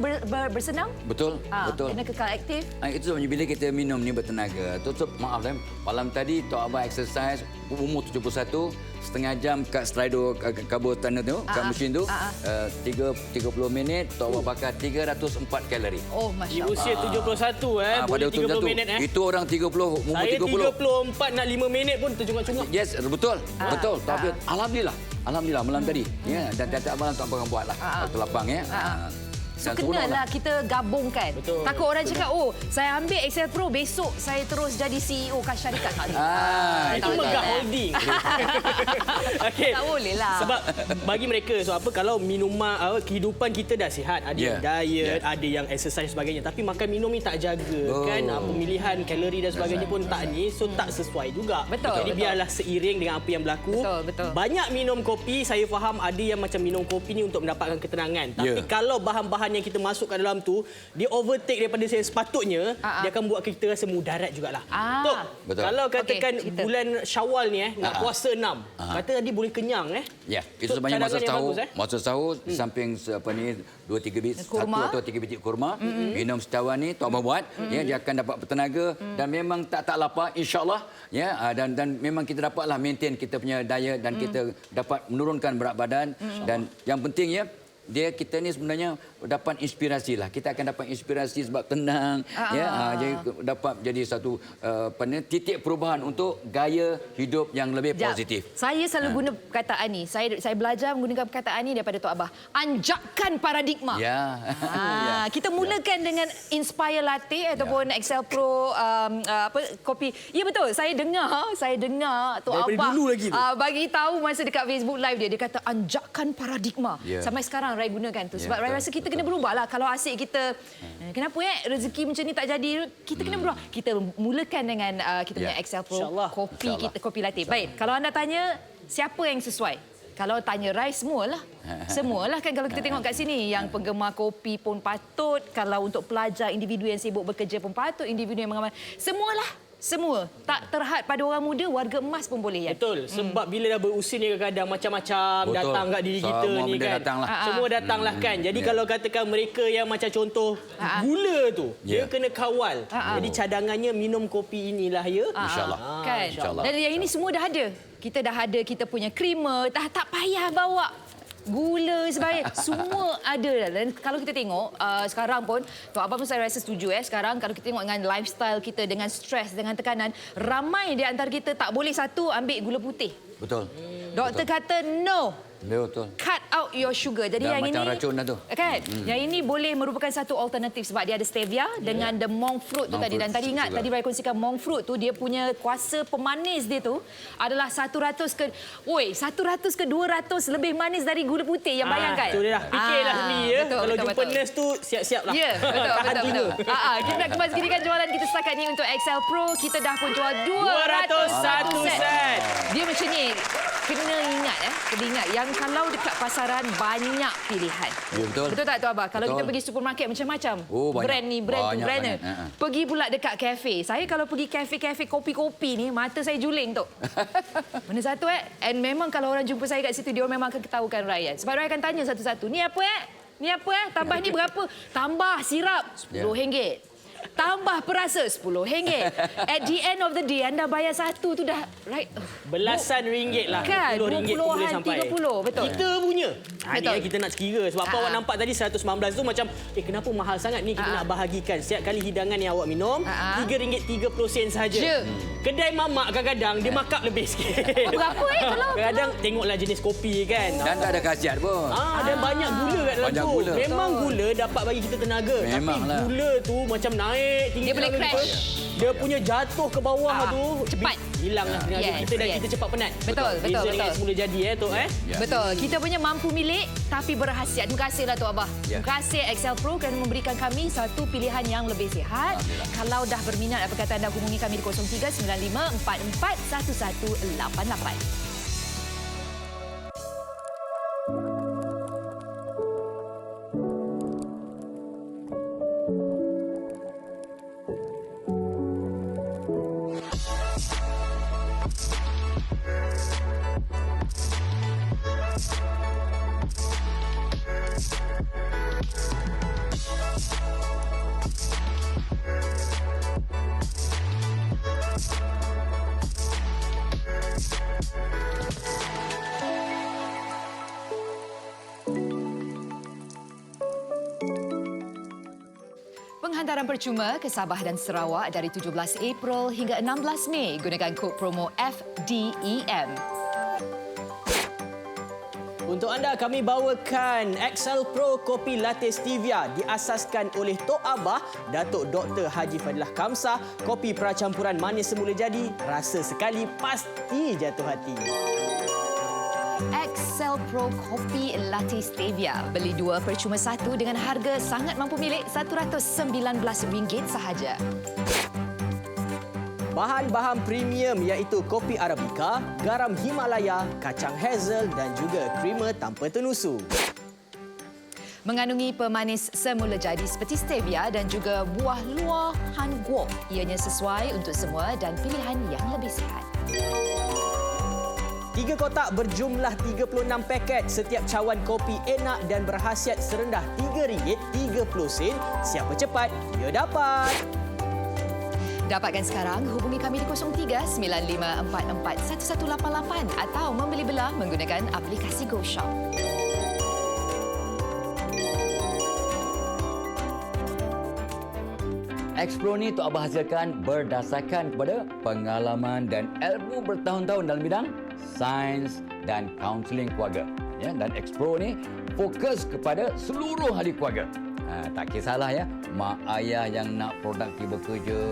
bersenam. Betul, betul. Kena kekal aktif. Itu sebabnya bila kita minum ni bertenaga. Tutup, maaf malam tadi Tok Abah exercise umur 71, setengah jam kat Strido kabur tanah tu, kat mesin tu, 30 minit, Tok Abah bakar 304 kalori. Oh, Di Masya usia 71 boleh 30 minit Itu orang 30, umur Saya 30. 34 nak 5 minit pun tercungak-cungak. Yes, betul. Betul. Tapi alhamdulillah malam tadi. Ya, dan tiap malam tak apa buatlah. Waktu lapang ya. So, kenalah kita gabungkan. Betul. Takut orang cakap, oh, saya ambil Excel Pro, besok saya terus jadi CEO kat syarikat. Itu megah holding. Okay. Tak boleh lah. Sebab bagi mereka, kalau minuman, kehidupan kita dah sihat. Ada yang diet, ada yang exercise dan sebagainya. Tapi makan minum ni tak jaga. Kan? Pemilihan kalori dan sebagainya pun tak ni. So, tak sesuai juga. Betul. Jadi, biarlah seiring dengan apa yang berlaku. Betul. Banyak minum kopi, saya faham ada yang macam minum kopi ni untuk mendapatkan ketenangan. Tapi kalau bahan-bahan yang kita masukkan dalam tu, dia overtake daripada sepatutnya, dia akan buat kita rasa mudarat jugalah. Betul. Kalau katakan bulan Syawal ni nak puasa 6, kata tadi boleh kenyang Ya, itu sebabnya masa sahur di Hmm. samping 2-3 biji kurma, 1 atau 3 biji kurma, minum secawan ni Tok Abah buat, ya, dia akan dapat bertenaga dan memang tak lapar insya-Allah, ya, dan memang kita dapatlah maintain kita punya diet dan kita dapat menurunkan berat badan dan yang penting ya, kita ni sebenarnya dapat inspirasi lah. Kita akan dapat inspirasi sebab tenang, jadi dapat jadi satu titik perubahan untuk gaya hidup yang lebih positif. Saya selalu guna perkataan ni. Saya belajar menggunakan perkataan ni daripada Tok Abah. Anjakkan paradigma. Kita mulakan dengan Inspire Latte ataupun Excel Pro kopi. Ya betul. Saya dengar Tok Abah bagi tahu masa dekat Facebook Live dia kata anjakkan paradigma. Sampai sekarang Rai gunakan tu sebab Rai rasa kita kena berubahlah. Kalau asyik kita kenapa rezeki macam ni tak jadi, kita kena berubah. Kita mulakan dengan kita punya Excel Pro kopi kita, kopi latte. Baik, kalau anda tanya siapa yang sesuai? Kalau tanya Rai, semualah. Semualah kan kalau kita tengok kat sini. Yang penggemar kopi pun patut. Kalau untuk pelajar, individu yang sibuk bekerja pun patut. Individu yang mengamal. Semualah. Semua. Tak terhad pada orang muda, warga emas pun boleh. Betul. Sebab bila dah berusia ni kadang-kadang macam-macam datang kat diri kita ni kan. Semua datanglah kan. Jadi kalau katakan mereka yang macam contoh gula tu, dia kena kawal. Jadi cadangannya minum kopi inilah ya. InsyaAllah. Kan? Dan yang ini semua dah ada. Kita dah ada kita punya creamer, tak payah bawa gula sebagainya, semua ada. Dan kalau kita tengok sekarang pun, Tok Abah pun saya rasa setuju sekarang kalau kita tengok dengan lifestyle kita, dengan stres, dengan tekanan, ramai di antara kita tak boleh satu ambil gula putih. Betul. Doktor kata no. Betul. Cut out your sugar. Jadi dah yang macam ini racun dah tu. Kan? Yang ini boleh merupakan satu alternatif sebab dia ada stevia dengan the monk fruit tu tadi. Dan tadi ingat tadi Rai kongsikan monk fruit tu dia punya kuasa pemanis dia tu adalah 100 ke 200 lebih manis dari gula putih yang bayangkan. Itu dia dah. Fikirlah sendiri ya. Kalau jumpa nurse tu siap-siaplah. Ya, betul. Kita nak kemas kirikan jualan kita setakat ni untuk Excel Pro. Kita dah pun jual 201 set. Dia macam ni. Kena ingat yang kalau dekat pasaran banyak pilihan. Ya, betul. Betul tak Tok Abah? Kalau kita pergi supermarket macam-macam. Brand ni, brand tu, brand ni. Pergi pula dekat kafe. Saya kalau pergi kafe-kafe kopi-kopi ni, mata saya juling tu. Mana satu And memang kalau orang jumpa saya kat situ, dia memang akan ketahukan Rai. Sebab Rai akan tanya satu-satu. Ni apa Ni apa Tambah ni berapa? Tambah sirap RM10. Tambah perasa RM10. At the end of the day, anda bayar satu tu dah belasan ringgit lah. Kan? RM20 boleh sampai. 30, betul. Kita punya. Betul. Kita nak sekira. Sebab apa awak nampak tadi 119 tu macam, kenapa mahal sangat ni? Kita nak bahagikan. Setiap kali hidangan yang awak minum, RM3.30 sahaja. Kedai mamak kadang-kadang dia markup lebih sikit. Berapa kadang-kadang tengoklah jenis kopi kan. Dan tak ada khasiat pun. Dan banyak gula kat dalam tu. Memang gula dapat bagi kita tenaga. Tapi gula tu macam naik tinggi. Dia boleh crash. Dia punya jatuh ke bawah tu cepat. Hilanglah tenaga kita dan kita cepat penat. Betul. Dengan semula jadi Tok Betul. Kita punya mampu milik tapi berkhasiat. Terima kasihlah Tok Abah. Terima kasih Excel Pro kerana memberikan kami satu pilihan yang lebih sihat. Kalau dah berminat, apa kata anda hubungi kami di 0395441188. Penghantaran percuma ke Sabah dan Sarawak dari 17 April hingga 16 Mei gunakan kod promo FDEM. Untuk anda kami bawakan Excel Pro Kopi Latte Stevia diasaskan oleh Tok Abah Datuk Dr. Haji Fadilah Kamsah. Kopi pracampuran manis semula jadi, rasa sekali pasti jatuh hati. Excel Pro Kopi Latte Stevia. Beli 2 percuma 1 dengan harga sangat mampu milik RM119 sahaja. Bahan-bahan premium iaitu kopi Arabica, garam Himalaya, kacang hazel dan juga creamer tanpa tenusu. Mengandungi pemanis semula jadi seperti stevia dan juga buah luar Han Guo. Ianya sesuai untuk semua dan pilihan yang lebih sihat. 3 kotak berjumlah 36 paket. Setiap cawan kopi enak dan berkhasiat serendah RM3.30. Siapa cepat, dia dapat. Dapatkan sekarang, hubungi kami di 03-9544-1188 atau membeli belah menggunakan aplikasi GoShop. Expro ni Tok Abah hasilkan berdasarkan kepada pengalaman dan ilmu bertahun-tahun dalam bidang sains dan kaunseling keluarga. Ya, dan Expro ni fokus kepada seluruh ahli keluarga. Tak kisahlah ya, mak ayah yang nak produktif bekerja,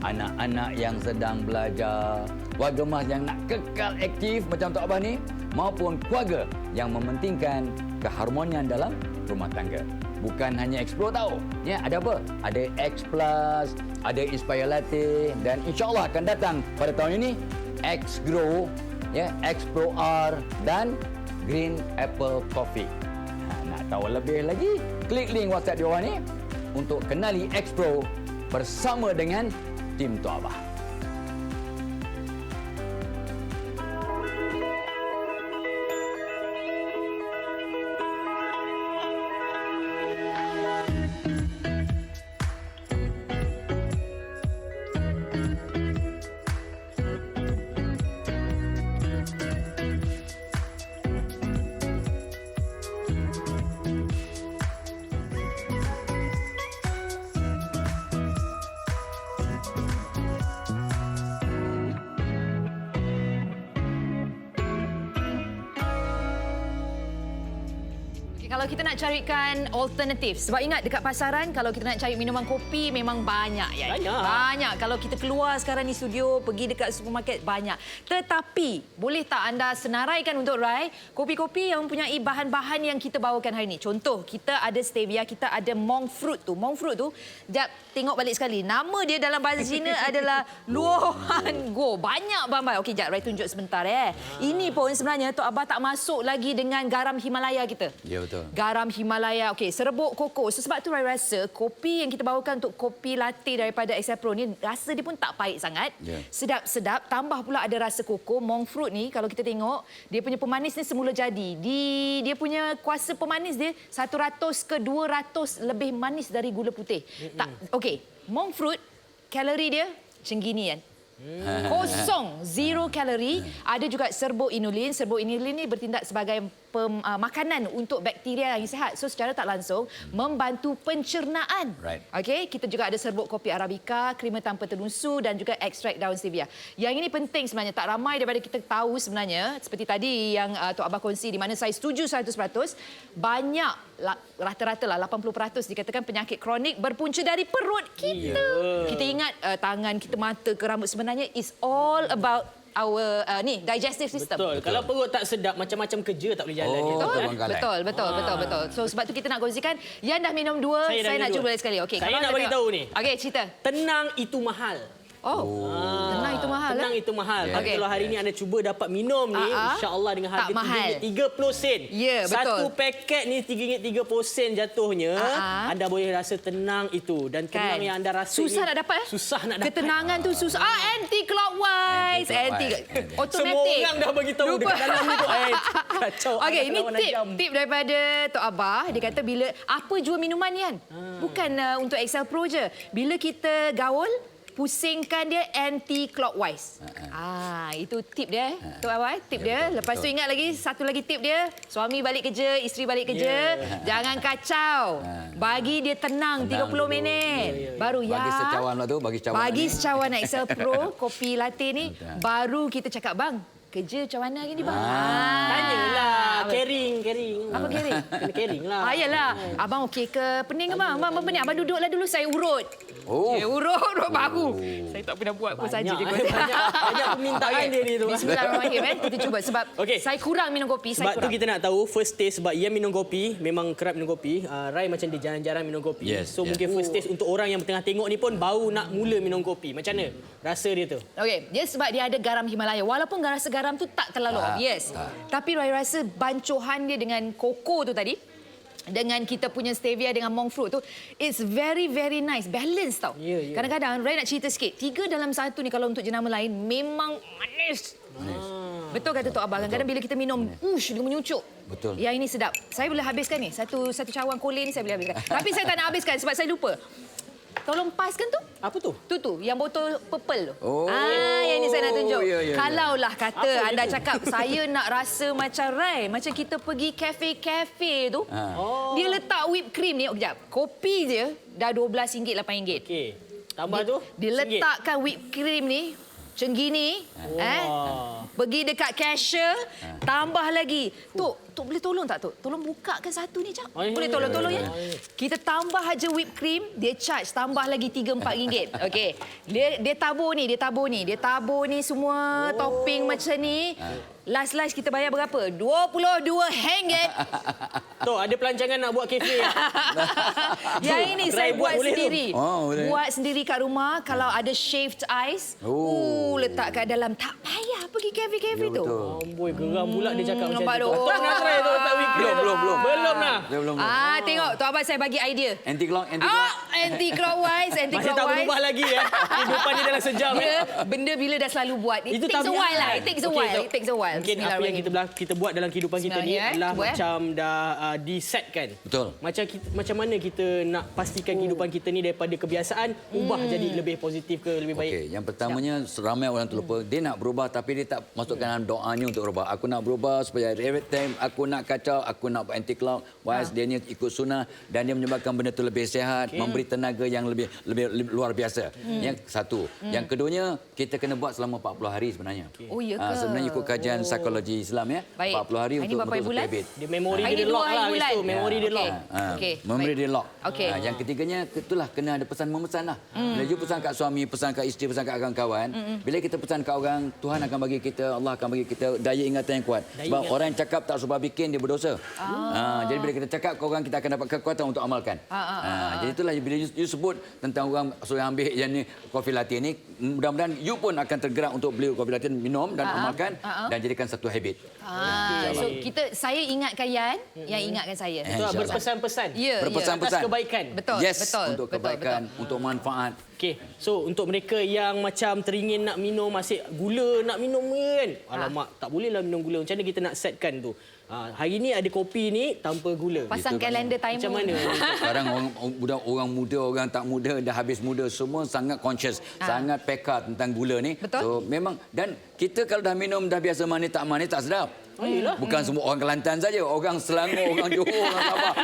anak-anak yang sedang belajar, keluarga mas yang nak kekal aktif macam Tok Abah ni, maupun keluarga yang mementingkan keharmonian dalam rumah tangga. Bukan hanya Expro tahu. Ya, ada apa? Ada X Plus, ada Inspire Latte dan insya-Allah akan datang pada tahun ini X Grow, ya, X Pro R dan Green Apple Coffee. Nak tahu lebih lagi, klik link WhatsApp di bawah ni untuk kenali X Pro bersama dengan tim Tok Abah. Kalau kita nak carikan alternatif, sebab ingat dekat pasaran kalau kita nak cari minuman kopi memang banyak ya. Banyak. Kalau kita keluar sekarang di studio, pergi dekat supermarket banyak. Tetapi boleh tak anda senaraikan untuk Rai kopi-kopi yang mempunyai bahan-bahan yang kita bawakan hari ini? Contoh, kita ada stevia, kita ada monk fruit tu. Monk fruit tu, jap tengok balik sekali. Nama dia dalam bahasa Cina adalah Luo Han Guo. Banyak bahan-bahan. Okey, jap Rai tunjuk sebentar . Ini pun sebenarnya Tok Abah tak masuk lagi dengan garam Himalaya kita. Ya, betul. Garam Himalaya. Okey, serbuk koko. So, sebab tu Rai rasa kopi yang kita bawakan untuk kopi latte daripada Excel Pro ni rasa dia pun tak pahit sangat. Yeah. Sedap-sedap. Tambah pula ada rasa koko. Monk fruit ni kalau kita tengok dia punya pemanis ni semula jadi. Dia punya kuasa pemanis dia 100 ke 200 lebih manis dari gula putih. Tak. Okey, monk fruit kalori dia macam gini kan. Kosong, zero kalori. Ada juga serbuk inulin. Serbuk inulin ni bertindak sebagai makanan untuk bakteria yang sihat. So secara tak langsung membantu pencernaan. Right. Okey, kita juga ada serbuk kopi Arabica, creamer tanpa tenusu dan juga ekstrak daun stevia. Yang ini penting sebenarnya, tak ramai daripada kita tahu sebenarnya. Seperti tadi yang Tok Abah kongsi di mana saya setuju 100%, banyak rata-rata lah 80% dikatakan penyakit kronik berpunca dari perut kita. Kita ingat tangan kita, mata ke rambut, sebenarnya is all about our digestive system. Betul. Kalau perut tak sedap, macam-macam kerja tak boleh jalan. Betul. So sebab tu kita nak kongsikan. Yang dah minum 2, saya nak cuba sekali. Okey, saya nak bagi tahu ni. Okey, cerita. Tenang itu mahal. Oh, tenang itu mahal. Tenang itu mahal. Yeah. Tapi kalau hari ni anda cuba dapat minum ni, insya-Allah dengan harga RM3.30. Ya, betul. Satu paket ni RM3.30 jatuhnya. Anda boleh rasa tenang itu dan tenang yang anda rasa susah nak dapat. Susah nak dapat. Ketenangan tu susah. Anti-clockwise. Automatic. Semua orang dah bagi tahu dekat dalam ni tu. Kacau. Okey, ini tip daripada Tok Abah. Dia kata bila apa jua minuman ni kan. Bukan untuk Excel Pro je. Bila kita gaul, pusingkan dia anti-clockwise. Itu tip dia. Tok Abah, tip dia. Lepas tu ingat lagi, satu lagi tip dia. Suami balik kerja, isteri balik kerja. Jangan kacau. Bagi dia tenang 30 minit. Baru Bagi secawan lah tu, bagi secawan. Bagi secawan Excel Pro, kopi latte ni. Baru kita cakap, bang, kerja macam mana hari ni, bang? Tanyalah. Caring. Apa caring? Kena caring lah. Yalah. Abang okey ke? Pening ke, bang? Abang pening. Abang duduklah dulu, saya urut. Urut baru. Saya tak pernah buat pun saja je. Banyak permintaan dia ni tu. Bismillahirrahmanirrahim. Kita cuba sebab saya kurang minum kopi. Sebab tu kita nak tahu first taste sebab ia minum kopi, memang kerap minum kopi. Rai macam dia jarang-jarang minum kopi. So mungkin first taste untuk orang yang tengah tengok ni pun baru nak mula minum kopi. Macam mana rasa dia tu? Okey, dia sebab dia ada garam Himalaya. Walaupun rasa garam tu tak terlalu obvious. Tapi Rai rasa bancuhan dia dengan koko tu tadi, dengan kita punya stevia dengan monk fruit tu, it's very very nice, balance tau. Kadang-kadang Rai nak cerita sikit, 3 dalam 1 ni kalau untuk jenama lain memang manis. Betul kata Tok Abah, kadang-kadang bila kita minum dia menyucuk. Betul. Yang ini sedap. Saya boleh habiskan ni, satu cawan kolin saya boleh habiskan. Tapi saya tak nak habiskan sebab saya lupa. Tolong paskan tu. Apa tu? Tu, yang botol purple tu. Yang ini saya nak tunjuk. Ya. Kalaulah kata apa anda itu? cakap, saya nak rasa macam Rai, macam kita pergi kafe-kafe tu. Dia letak whipped cream ni, kejap. Kopi je dah RM12, RM8. Okey. Tambah tu? Dia letakkan whipped cream ni, macam gini. Pergi dekat cashier, tambah lagi. Tok boleh tolong tak, Tok? Tolong bukakan satu ni, Cak. Boleh tolong ya? Kita tambah aja whipped cream, dia charge tambah lagi RM3-4. Okey. Dia tabur ni semua topping macam ni. Last kita bayar berapa? RM22. Tok, ada pelancangan nak buat kafe. Yang ini saya buat boleh sendiri. Boleh. Buat sendiri kat rumah. Kalau ada shaved ice, letak kat dalam. Tak payah pergi kafe-kafe tu. Amboi, geram pula dia cakap macam nampak tu. tu. Tok nak try tu letak whipped cream. Belum lah. Belum. Tengok Tok Abah saya bagi idea. Anti-clockwise. Anti-clockwise. Masih tak berubah lagi ya. Kehidupan dia dalam sejam. Benda bila dah selalu buat. It Itu takes a tabiat. while lah. It takes a while. Mungkin apa yang kita buat dalam kehidupan kita ni adalah macam dah disetkan. Betul. Macam mana kita nak pastikan kehidupan kita ni daripada kebiasaan ubah jadi lebih positif ke lebih baik. Okey, yang pertamanya ramai orang terlupa dia nak berubah tapi dia tak masukkan dalam doanya untuk berubah. Aku nak berubah supaya every time aku nak kacau, aku nak buat anti-clockwise, dia ni ikut sunnah dan dia menyebabkan benda tu lebih sihat, memberi tenaga yang lebih luar biasa. Yang satu. Yang keduanya, kita kena buat selama 40 hari sebenarnya. Oh, ya ke? Sebenarnya ikut kajian psikologi Islam ya. Baik. 40 hari Ini untuk berapa bentuk bulan? habit. Dia memori Hari dia ni lock 2 hari lah bulan. itu. Memori dia lock. Okey. Memberi dia lock. Okey. Yang ketiganya itulah kena ada pesan memesan lah. Bila you pesan kat suami, pesan kat isteri, pesan kat kawan-kawan, bila kita pesan kat orang, Tuhan akan bagi kita, Allah akan bagi kita daya ingatan yang kuat. Sebab orang yang cakap tak sebab bikin dia berdosa. Jadi bila kita cakap ke orang, kita akan dapat kekuatan untuk amalkan. Jadi itulah bila you sebut tentang orang suruh ambil yang ni kopi latte ni, mudah-mudahan you pun akan tergerak untuk beli kopi latte, minum dan amalkan dan jadikan satu habit. So saya ingatkan Yan, yang ingatkan saya. Itu berpesan-pesan. Ya, Berpesan-pesan. Atas kebaikan. Betul, Yes, betul. untuk kebaikan, untuk manfaat. Okey, so untuk mereka yang macam teringin nak minum, masih gula nak minum kan. Alamak, tak bolehlah minum gula. Macam mana kita nak setkan tu? Hari ni ada kopi ni tanpa gula. Pasang kalender timer. Macam mana? Sekarang orang muda, orang tak muda, dah habis muda, semua sangat conscious, sangat peka tentang gula ni. Betul. So memang, dan kita kalau dah minum dah biasa manis tak sedap. Bukan semua orang Kelantan saja, orang Selangor, orang Johor, orang Sabah.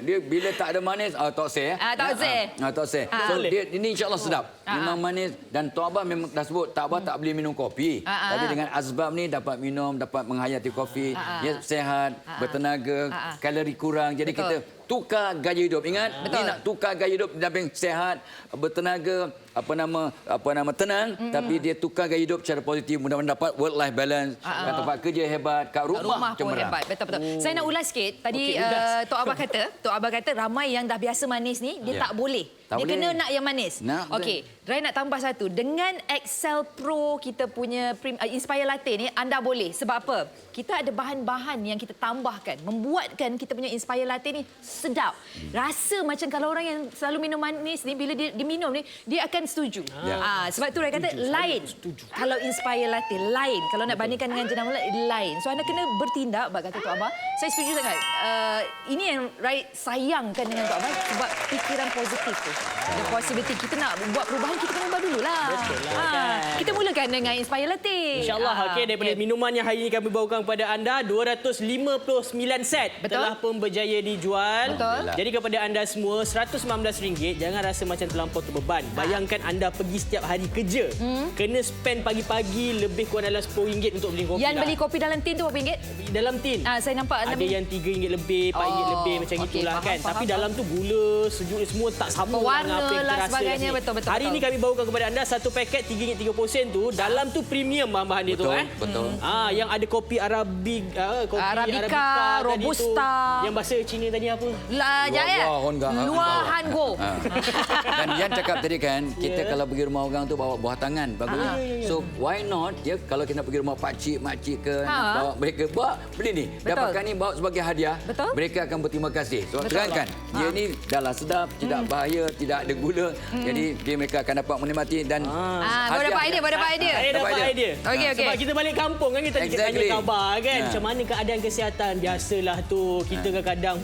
Dia bila tak ada manis, tak say. Tak say. So dia ini insya-Allah sedap. Memang manis dan Tok Abah memang dah sebut tak boleh minum kopi. Tapi dengan asbab ni dapat minum, dapat menghayati kopi, dia sehat, bertenaga, kalori kurang. Jadi kita tukar gaya hidup. Ingat, ni nak tukar gaya hidup dalam sehat, bertenaga, tenang, tapi dia tukar gaya hidup secara positif, mudah-mudahan dapat work life balance, kat tempat kerja hebat, kat rumah pun cemerlang. hebat. Betul. Saya nak ulas sikit. Tadi Okey, Tok Abah kata ramai yang dah biasa manis ni dia tak boleh. Tak Dia boleh. kena nak yang manis. Okey, Rai nak tambah satu. Dengan Excel Pro kita punya Inspire Latte ni anda boleh. Sebab apa? Kita ada bahan-bahan yang kita tambahkan membuatkan kita punya Inspire Latte ni sedap. Rasa macam kalau orang yang selalu minum manis ni bila dia minum ni dia akan setuju. Sebab tu Rai kata lain. Kalau Inspire Latte lain. Kalau nak bandingkan dengan jenama lain. So anda kena bertindak bab kata Tok Abah. Saya setuju sangat. Ini yang Rai sayangkan dengan Tok Abah sebab fikiran positif tu. The possibility kita nak buat perubahan kita kena ubah dululah. Betul lah, kan. Kita mulakan dengan Inspire Latte. InsyaAllah. Daripada minuman yang hari ini kami bawakan kepada anda, 259 set telah pun berjaya dijual. Betul. Jadi kepada anda semua, RM119, jangan rasa macam terlampau terbeban. Bayangkan anda pergi setiap hari kerja, kena spend pagi-pagi lebih kurang dalam RM10 untuk beli kopi. Yang beli kopi dalam tin tu berapa ringgit? Dalam tin. Saya nampak ada yang RM3 lebih, RM4 lebih macam itulah kan. Tapi dalam tu gula, sejuk semua tak sama warna dengan apa yang kita lah rasa sebagainya. kat sini. Betul. Hari ini kami bawakan kepada anda satu paket RM3.30 tu. Dalam tu premium bahan-bahan dia tu. Betul. Yang ada kopi Arabica Robusta. Yang bahasa Cina tadi apa? Luahan go. Dan Yan cakap tadi kan, kita kalau pergi rumah orang tu bawa buah tangan, bagus. So why not kalau kita nak pergi rumah pakcik, makcik ke, bawa mereka beli ni. Dapatkan ni bawa sebagai hadiah. Betul. Mereka akan berterima kasih. Sebab terangkan, dia ni dah sedap, tidak bahaya, tidak ada gula. Jadi mereka akan dapat menikmati dan Baru dapat idea. Saya dapat idea. Okey. Sebab kita balik kampung kan, kita tanya khabar kan. Macam mana keadaan kesihatan? Biasalah tu. Kita kadang-kadang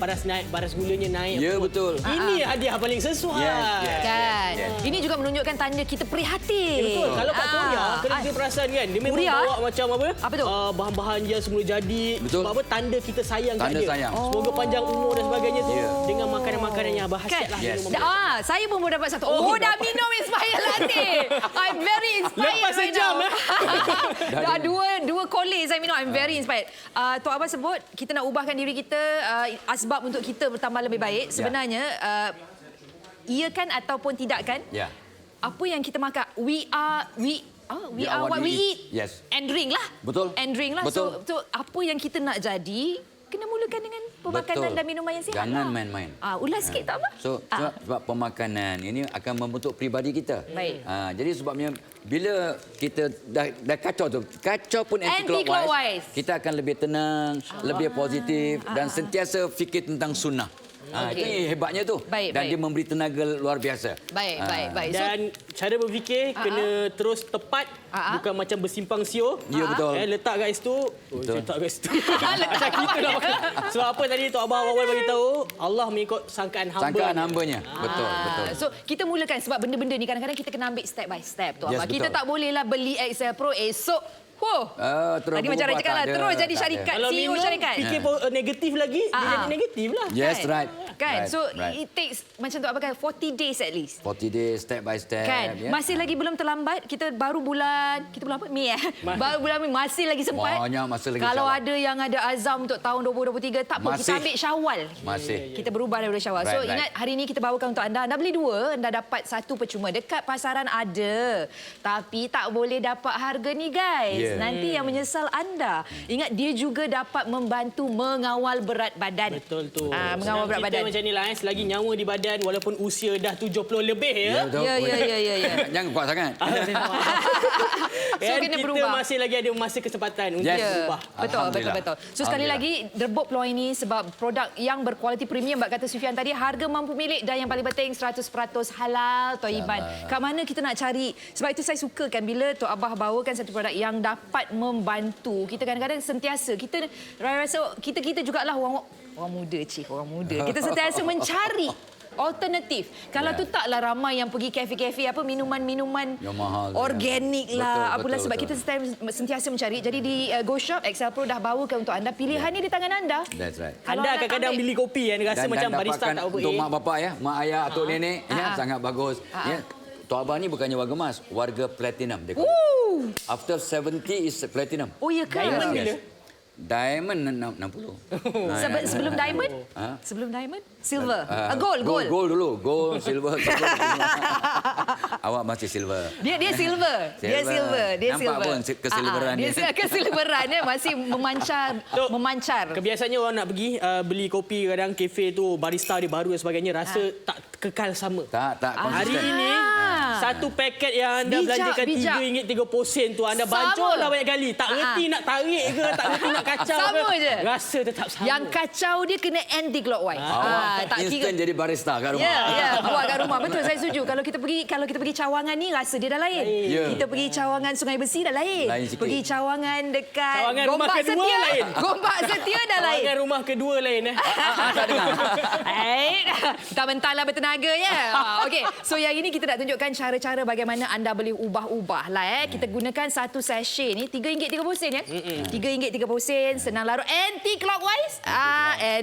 paras gulanya naik. Ya, betul. Ini hadiah paling sesuai. Kan. Ini juga menunjukkan tanda kita prihatin. Betul. Kalau kat Korea, kena kita perasan kan. Dia memang bawa macam apa? Apa tu? Bahan-bahan yang semula jadi. Betul. Sebab apa? Tanda kita sayang kat Tanda dia. sayang. Semoga panjang umur dan sebagainya tu. Dengan makanan-makanan yang berkhasiat lah. Saya pun baru dapat satu. Dah minum Inspire Latte. I'm very inspired Lepas right sejam, now. Dah dua kolej saya minum. I'm very inspired. Tok Abah sebut kita nak ubahkan diri kita, asbab untuk kita bertambah lebih baik. Sebenarnya iya kan ataupun tidak kan? Apa yang kita makan, we are what we eat. Yes. And drink lah. Betul. And drink lah. Betul. So apa yang kita nak jadi, kena mulakan dengan pemakanan dan minuman yang sihat. Jangan lah. main-main. Ulas sikit tak apa? Sebab pemakanan ini akan membentuk pribadi kita. Baik. Jadi sebabnya bila kita dah kacau tu, kacau pun anti-clockwise, kita akan lebih tenang, lebih positif dan sentiasa fikir tentang sunnah. Itu hebatnya tu. Dan dia memberi tenaga luar biasa. Baik. Dan cara berfikir kena terus tepat, bukan macam bersimpang siur. Ya, betul. Letak kat situ. Letak kat situ. Letak kita lah. Sebab apa tadi Tok Abah awal bagi tahu, Allah mengikut sangkaan hamba. Sangkaan hambanya. Betul. So kita mulakan sebab benda-benda ni kadang-kadang kita kena ambil step by step. Tok Abah. Kita betul. tak bolehlah beli Excel Pro esok. Tadi macam Rai cakap lah, terus jadi syarikat, Kalau CEO minum, syarikat. fikir negatif lagi, dia jadi negatif lah. Yes, right. Kan? So right. it takes macam tu apa kan 40 days at least. 40 days, step by step. Kan? Masih lagi belum terlambat. Kita baru bulan Mei baru bulan Mei, masih lagi sempat. Banyak masa lagi. Kalau ada yang ada azam untuk tahun 2023, tak apa, kita ambil Syawal. Masih. Kita berubah daripada Syawal. So ingat hari ini kita bawakan untuk anda. Anda beli 2, anda dapat 1 percuma. Dekat pasaran ada. Tapi tak boleh dapat harga ni guys. Nanti yang menyesal anda. Ingat dia juga dapat membantu mengawal berat badan. Betul tu. Mengawal berat badan. Macam ni lah, selagi nyawa di badan walaupun usia dah 70 lebih ya. Ya. Jangan kuat sangat. So kena kita berubah. masih lagi ada masa kesempatan untuk berubah. Betul. So sekali lagi derbuk peluang ini sebab produk yang berkualiti premium bak kata Sufian tadi, harga mampu milik dan yang paling penting 100% halal Thaiban. Kat mana kita nak cari? Sebab itu saya sukakan bila Tok Abah bawakan satu produk yang dapat membantu. Kita kadang-kadang sentiasa kita rasa kita jugalah orang muda, orang muda. Kita sentiasa mencari alternatif. Kalau tu taklah ramai yang pergi kafe-kafe apa minuman-minuman organik lah. Apalah sebab kita sentiasa mencari. Jadi di Go Shop Excel Pro dah bawakan untuk anda. Pilihan ni di tangan anda. That's right. Anda kadang-kadang beli kopi yang rasa macam barista tak apa. Untuk mak bapak ya, mak ayah atuk nenek sangat bagus. Tok Abah ni bukannya warga emas, warga platinum dia. After 70 is platinum. Oh ya ke? Diamond bila? Diamond 60. Sebelum diamond? Sebelum diamond? Silver. Gold. Gold dulu. Gold, silver. Awak masih silver. Dia silver. Dia silver. Nampak pun kesilveran dia. Dia kesilverannya masih memancar. Kebiasaannya orang nak pergi beli kopi kadang kafe tu barista dia baru dan sebagainya rasa tak kekal sama. Tak Hari konsisten. ini satu paket yang anda belanjakan RM3.30 tu anda bancuhlah banyak kali. Tak reti nak tarik ke, tak reti nak kacau Sama ke. je. Rasa tetap sama. Yang kacau dia kena anti-clockwise. Instant jadi barista kat rumah. Ya, buat kat rumah. Betul, saya setuju. Kalau kita pergi Cawangan ni rasa dia dah lain. Ya. Kita pergi Cawangan Sungai Besi dah lain. Lain sikit. Pergi Cawangan dekat Cawangan rumah Gombak kedua Setia. lain. Gombak Setia dah lain. Cawangan rumah kedua lain Tak dengar. Mentah-mentahlah bertenaga ya. Okey, so yang ini kita nak tunjukkan cara-cara bagaimana anda boleh ubah-ubah lah. Kita gunakan satu sachet ni RM3.30 ya. RM3.30 senang larut anti-clockwise.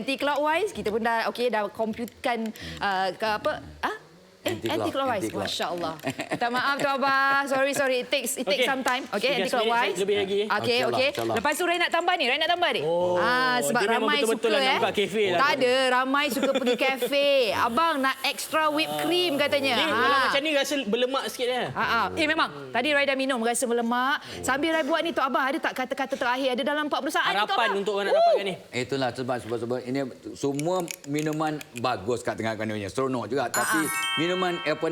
Anti-clockwise. Kita pun dah computekan ke apa? Anti-clockwise. Masya-Allah. Minta maaf Tuan Abah. Sorry. It takes some time. Okey, anti-clockwise. Lebih lagi. Okey. Lepas tu Ray nak tambah ni. Sebab dia memang ramai betul-betul suka lah nak buka kafe lah. Tak ada, ramai suka pergi kafe. Abang nak extra whipped cream katanya. Kalau macam ni rasa berlemak sikit Memang. Tadi Ray dah minum rasa berlemak. Sambil Ray buat ni Tok Abah ada tak kata-kata terakhir? Ada dalam 40 saat ni Tok harapan Abah? untuk orang nak dapatkan ni. Itulah sebab ini semua minuman bagus kat tengah kandungnya. Seronok juga. Tapi minuman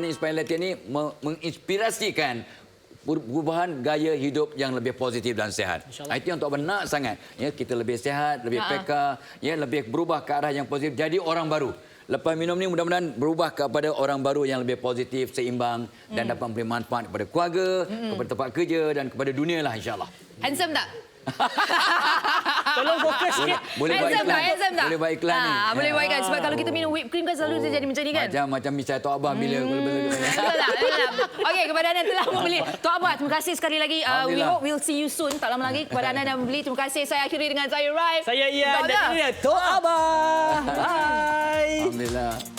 Inspire Latte ni menginspirasikan perubahan gaya hidup yang lebih positif dan sihat. Itu yang Tok Abah nak sangat. Ya, kita lebih sihat, lebih peka, ya, lebih berubah ke arah yang positif. Jadi orang baru. Lepas minum ni mudah-mudahan berubah kepada orang baru yang lebih positif, seimbang dan dapat memberi manfaat kepada keluarga, kepada tempat kerja dan kepada dunia lah insya-Allah. Handsome tak? Tolong fokus sikit. Boleh buat iklan. Boleh buat iklan ni. Boleh buat iklan sebab kalau kita minum whipped cream kan selalu dia jadi macam ni kan. Macam misal Tok Abah bila Okey, kepada anda yang telah membeli. Tok Abah, terima kasih sekali lagi. We hope we'll see you soon. Tak lama lagi kepada anda yang membeli. Terima kasih. Saya akhiri dengan saya Rai. Saya Ian dan ini Tok Abah. Bye. Alhamdulillah.